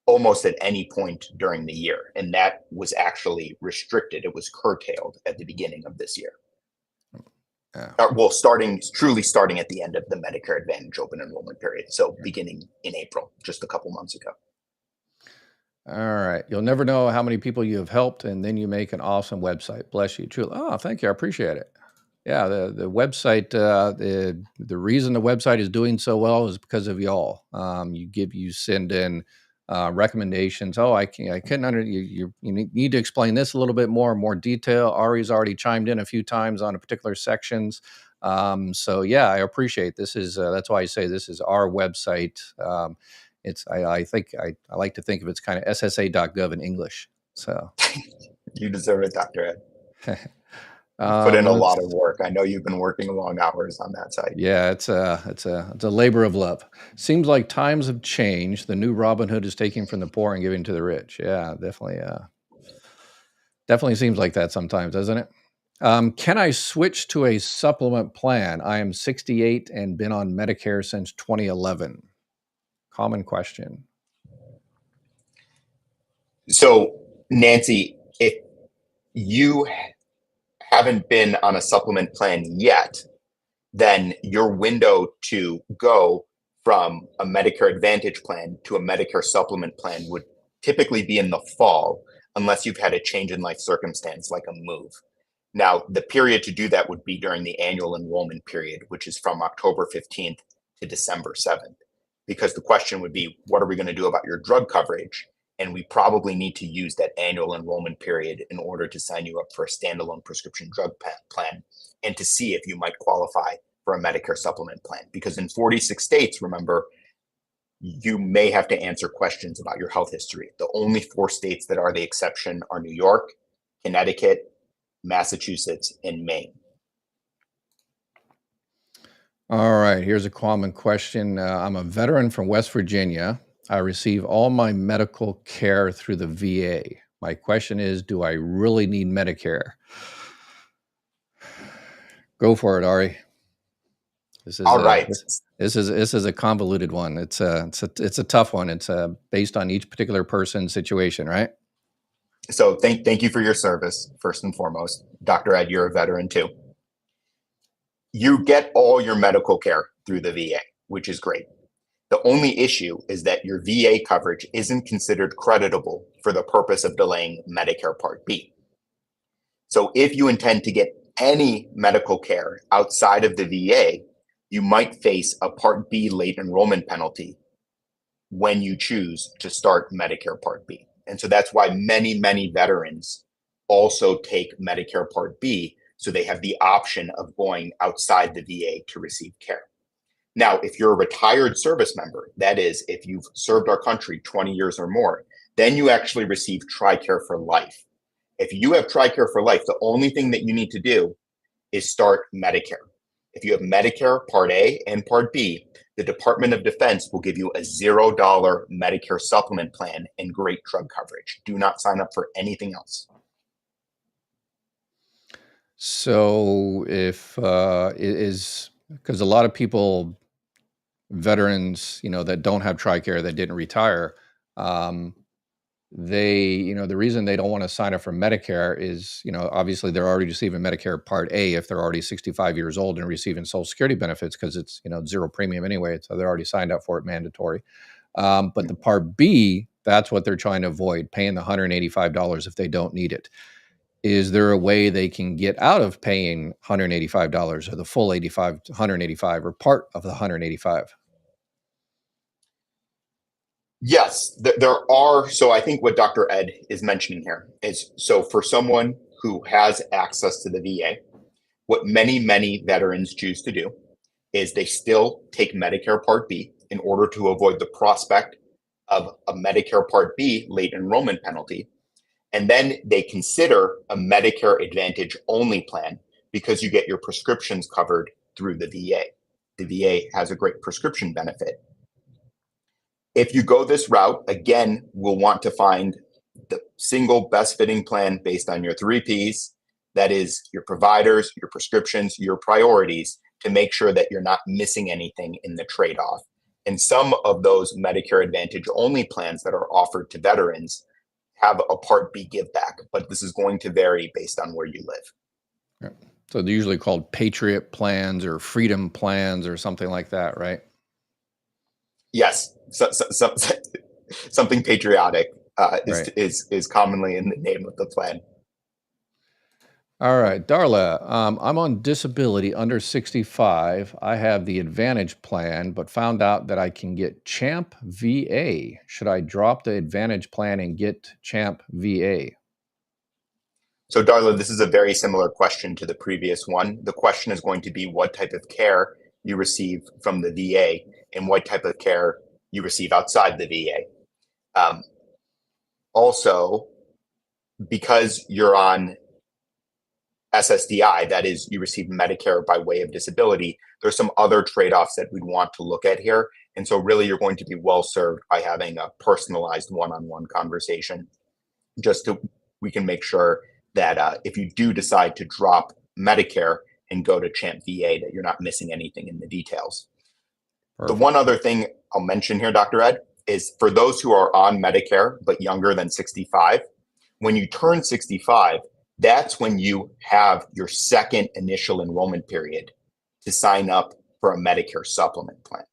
almost at any point during the year. And that was actually restricted. It was curtailed at the beginning of this year. Yeah. Well, truly starting at the end of the Medicare Advantage open enrollment period. So beginning in April, just a couple months ago. All right. You'll never know how many people you have helped, and then you make an awesome website. Bless you, truly. Oh, thank you. I appreciate it. Yeah, the website. The reason the website is doing so well is because of y'all. You send in recommendations. Oh, I couldn't under you need to explain this a little bit more detail. Ari's already chimed in a few times on a particular sections. So yeah, I appreciate this. Is that's why I say this is our website. I think I like to think of it's kind of SSA.gov in English. So You deserve it, Dr. Ed. You put in a let's lot of work. I know you've been working long hours on that site. Yeah, it's a labor of love. Seems like times have changed. The new Robin Hood is taking from the poor and giving to the rich. Yeah, definitely seems like that sometimes, doesn't it? Can I switch to a supplement plan? I am 68 and been on Medicare since 2011. Common question. So, Nancy, if you haven't been on a supplement plan yet, then your window to go from a Medicare Advantage plan to a Medicare supplement plan would typically be in the fall, unless you've had a change in life circumstance like a move. Now, the period to do that would be during the annual enrollment period, which is from October 15th to December 7th, because the question would be, what are we going to do about your drug coverage? And we probably need to use that annual enrollment period in order to sign you up for a standalone prescription drug plan and to see if you might qualify for a Medicare supplement plan. Because in 46 states, remember, you may have to answer questions about your health history. The only 4 states that are the exception are New York, Connecticut, Massachusetts, and Maine. All right, here's a common question. I'm a veteran from West Virginia. I receive all my medical care through the VA. My question is, do I really need Medicare? Go for it, Ari. This is All a right. this is a convoluted one. It's a tough one. It's based on each particular person's situation, right? So thank you for your service, first and foremost. Dr. Ed, you're a veteran too. You get all your medical care through the VA, which is great. The only issue is that your VA coverage isn't considered creditable for the purpose of delaying Medicare Part B. So if you intend to get any medical care outside of the VA, you might face a Part B late enrollment penalty when you choose to start Medicare Part B. And so that's why many veterans also take Medicare Part B, so they have the option of going outside the VA to receive care. Now, if you're a retired service member, that is, if you've served our country 20 years or more, then you actually receive TRICARE for life. If you have TRICARE for life, the only thing that you need to do is start Medicare. If you have Medicare Part A and Part B, the Department of Defense will give you a $0 Medicare supplement plan and great drug coverage. Do not sign up for anything else. So if because a lot of people, veterans, that don't have TRICARE, that didn't retire, the reason they don't want to sign up for Medicare is, obviously they're already receiving Medicare Part A if they're already 65 years old and receiving Social Security benefits because it's, zero premium anyway. So they're already signed up for it, mandatory. But the Part B, that's what they're trying to avoid, paying the $185 if they don't need it. Is there a way they can get out of paying $185 or the full $185 or part of the $185? Yes, there are. So I think what Dr. Ed is mentioning here is, so for someone who has access to the VA, what many, many veterans choose to do is they still take Medicare Part B in order to avoid the prospect of a Medicare Part B late enrollment penalty. And then they consider a Medicare Advantage only plan because you get your prescriptions covered through the VA. The VA has a great prescription benefit. If you go this route, again, we'll want to find the single best fitting plan based on your 3 Ps. That is your providers, your prescriptions, your priorities, to make sure that you're not missing anything in the trade-off. And some of those Medicare Advantage only plans that are offered to veterans have a Part B give back, but this is going to vary based on where you live. Right. So they're usually called Patriot plans or Freedom plans or something like that, right? Yes, something patriotic Right. is commonly in the name of the plan. All right, Darla, I'm on disability under 65. I have the Advantage plan, but found out that I can get CHAMP VA. Should I drop the Advantage plan and get CHAMP VA? So, Darla, this is a very similar question to the previous one. The question is going to be what type of care you receive from the VA and what type of care you receive outside the VA. Also, because you're on SSDI, that is, you receive Medicare by way of disability, there's some other trade-offs that we'd want to look at here. And so really you're going to be well served by having a personalized one-on-one conversation, just so we can make sure that if you do decide to drop Medicare and go to CHAMP VA, that you're not missing anything in the details. Perfect. The one other thing I'll mention here, Dr. Ed, is for those who are on Medicare but younger than 65, when you turn 65, that's when you have your second initial enrollment period to sign up for a Medicare supplement plan.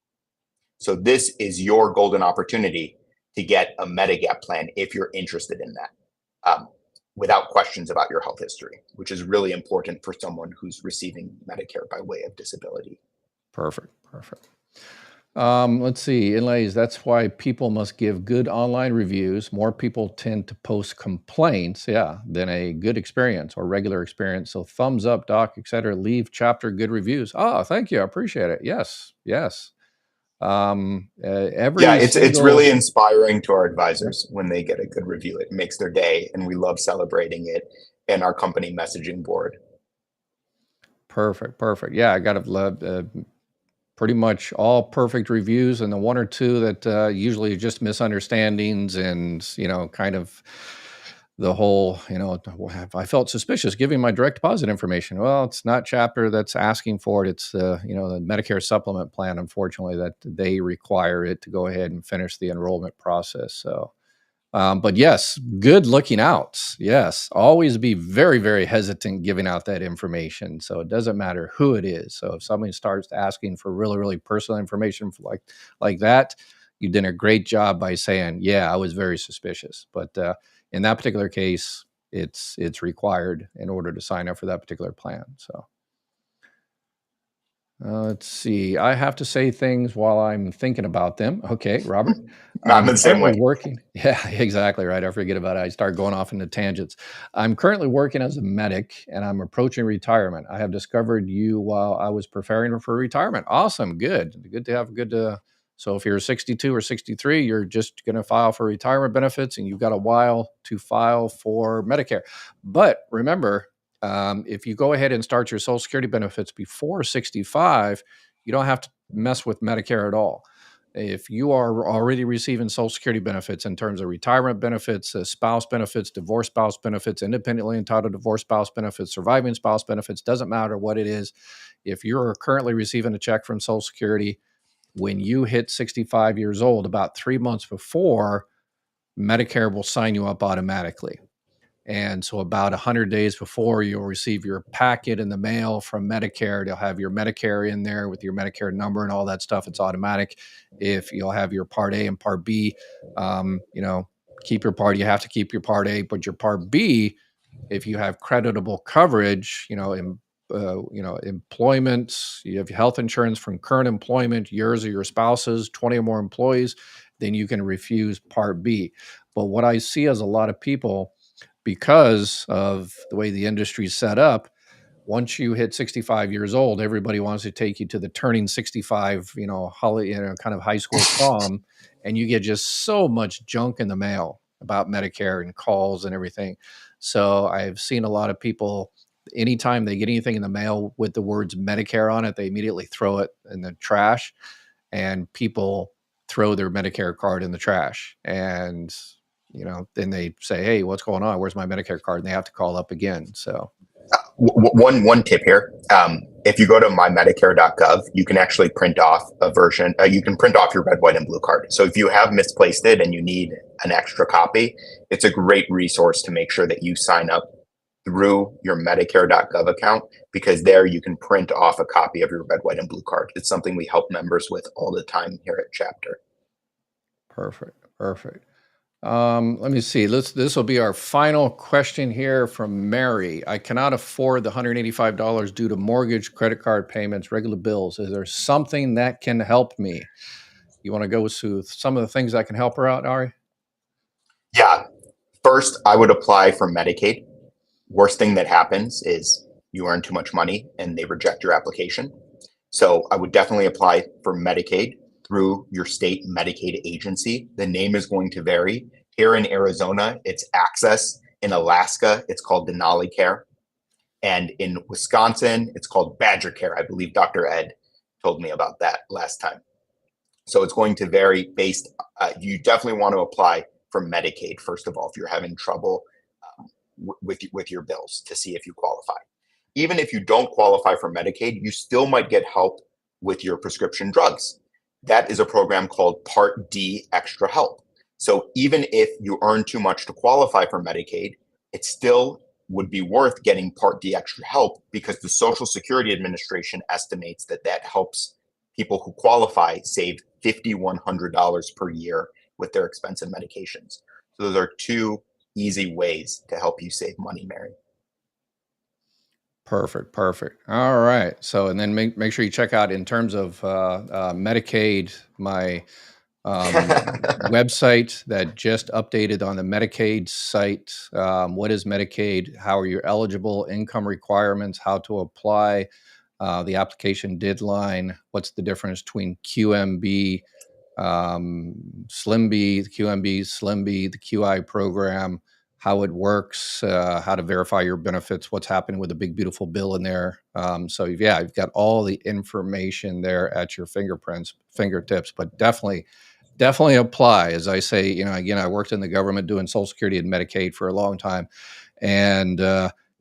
So this is your golden opportunity to get a Medigap plan if you're interested in that, without questions about your health history, which is really important for someone who's receiving Medicare by way of disability. Perfect. Let's see, inlays, that's why people must give good online reviews. More people tend to post complaints, than a good experience or regular experience. So thumbs up, doc, etc. Leave chapter good reviews. Oh, thank you. I appreciate it. Yes. It's really inspiring to our advisors when they get a good review. It makes their day, and we love celebrating it in our company messaging board. Perfect. Yeah, I got to love pretty much all perfect reviews, and the one or two that usually are just misunderstandings and, kind of the whole, I felt suspicious giving my direct deposit information. Well, it's not Chapter that's asking for it. It's the Medicare Supplement plan, unfortunately, that they require it to go ahead and finish the enrollment process. So, but yes, good looking out. Yes, always be very, very hesitant giving out that information. So it doesn't matter who it is. So if somebody starts asking for really, really personal information like that, you did a great job by saying, I was very suspicious. But in that particular case, it's required in order to sign up for that particular plan. So. Let's see. I have to say things while I'm thinking about them. Okay, Robert. I'm the same way. Working. Yeah, exactly right. I forget about it. I start going off into tangents. I'm currently working as a medic, and I'm approaching retirement. I have discovered you while I was preparing for retirement. Awesome. Good to have good. So if you're 62 or 63, you're just going to file for retirement benefits, and you've got a while to file for Medicare. But remember, If you go ahead and start your Social Security benefits before 65, you don't have to mess with Medicare at all. If you are already receiving Social Security benefits in terms of retirement benefits, spouse benefits, divorce spouse benefits, independently entitled divorce spouse benefits, surviving spouse benefits, doesn't matter what it is. If you're currently receiving a check from Social Security, when you hit 65 years old, about 3 months before, Medicare will sign you up automatically. And so about 100 days before, you'll receive your packet in the mail from Medicare. They'll have your Medicare in there with your Medicare number and all that stuff. It's automatic. If you'll have your Part A and Part B, keep your part. You have to keep your Part A, but your Part B, if you have creditable coverage, employment, you have health insurance from current employment, yours or your spouse's, 20 or more employees, then you can refuse Part B. But what I see as a lot of people, because of the way the industry is set up, once you hit 65 years old, everybody wants to take you to the turning 65, kind of high school prom, and you get just so much junk in the mail about Medicare and calls and everything. So I've seen a lot of people, anytime they get anything in the mail with the words Medicare on it, they immediately throw it in the trash, and people throw their Medicare card in the trash. And then they say, hey, what's going on? Where's my Medicare card? And they have to call up again. So One tip here. If you go to mymedicare.gov, you can actually print off a version. You can print off your red, white, and blue card. So if you have misplaced it and you need an extra copy, it's a great resource to make sure that you sign up through your Medicare.gov account, because there you can print off a copy of your red, white, and blue card. It's something we help members with all the time here at Chapter. Perfect. Let me see. This will be our final question here from Mary. I cannot afford the $185 due to mortgage, credit card payments, regular bills. Is there something that can help me? You want to go through some of the things that can help her out, Ari? Yeah. First, I would apply for Medicaid. Worst thing that happens is you earn too much money and they reject your application. So I would definitely apply for Medicaid through your state Medicaid agency. The name is going to vary. Here in Arizona, it's Access. In Alaska, it's called Denali Care. And in Wisconsin, it's called Badger Care. I believe Dr. Ed told me about that last time. So it's going to vary based, you definitely want to apply for Medicaid, first of all, if you're having trouble with your bills, to see if you qualify. Even if you don't qualify for Medicaid, you still might get help with your prescription drugs. That is a program called Part D Extra Help. So even if you earn too much to qualify for Medicaid, it still would be worth getting Part D Extra Help, because the Social Security Administration estimates that helps people who qualify save $5,100 per year with their expensive medications. So those are two easy ways to help you save money, Mary. Perfect. All right. So, and then make sure you check out, in terms of Medicaid, my website that just updated on the Medicaid site. What is Medicaid? How are you eligible? Income requirements, how to apply, the application deadline, what's the difference between QMB, Slim B, the QMB, Slim B, the QI program, how it works, how to verify your benefits, what's happening with the big beautiful bill in there. So yeah, you've got all the information there at your fingertips. But definitely apply. As I say, again, I worked in the government doing Social Security and Medicaid for a long time, and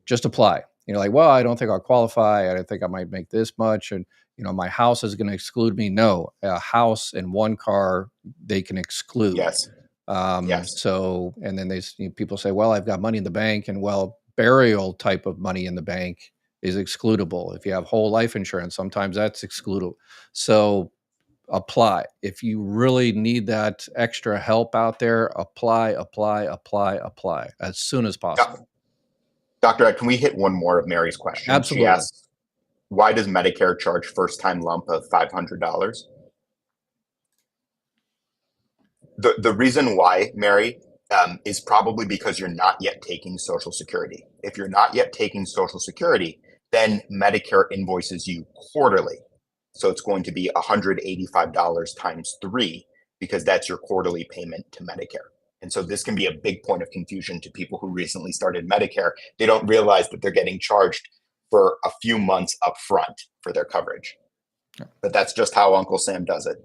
just apply. Like, well, I don't think I'll qualify. I don't think I might make this much, and my house is going to exclude me. No, a house and one car, they can exclude. Yes. Yes. So, and then people say, well, I've got money in the bank, and well, burial type of money in the bank is excludable. If you have whole life insurance, sometimes that's excludable. So apply. If you really need that extra help out there, apply as soon as possible. Dr. Ed, can we hit one more of Mary's questions? Absolutely. She asks, why does Medicare charge first-time lump of $500? The reason why, Mary, is probably because you're not yet taking Social Security. If you're not yet taking Social Security, then Medicare invoices you quarterly. So it's going to be $185 times 3, because that's your quarterly payment to Medicare. And so this can be a big point of confusion to people who recently started Medicare. They don't realize that they're getting charged for a few months up front for their coverage. But that's just how Uncle Sam does it.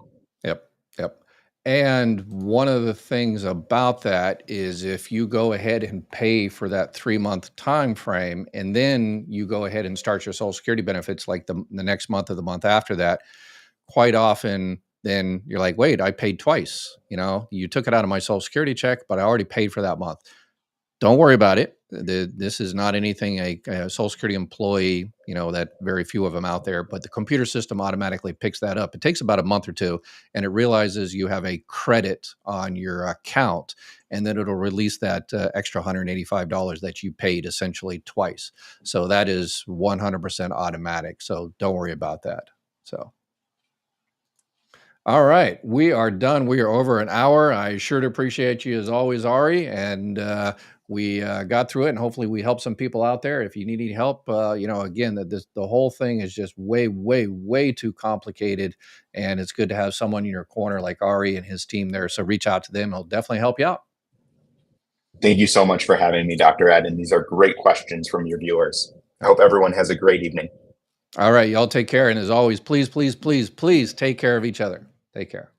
Yep. Yep. And one of the things about that is if you go ahead and pay for that 3-month time frame, and then you go ahead and start your Social Security benefits like the next month or the month after that, quite often then you're like, wait, I paid twice. You took it out of my Social Security check, but I already paid for that month. Don't worry about it. This is not anything a Social Security employee, that very few of them out there, but the computer system automatically picks that up. It takes about a month or two, and it realizes you have a credit on your account, and then it'll release that extra $185 that you paid essentially twice. So that is 100% automatic. So don't worry about that. So. All right, we are done. We are over an hour. I sure do appreciate you as always, Ari, and we got through it, and hopefully we helped some people out there. If you need any help, again, the whole thing is just way, way, way too complicated, and it's good to have someone in your corner like Ari and his team there. So reach out to them; it'll definitely help you out. Thank you so much for having me, Dr. Ed, and these are great questions from your viewers. I hope everyone has a great evening. All right, y'all take care, and as always, please, please, please, please take care of each other. Take care.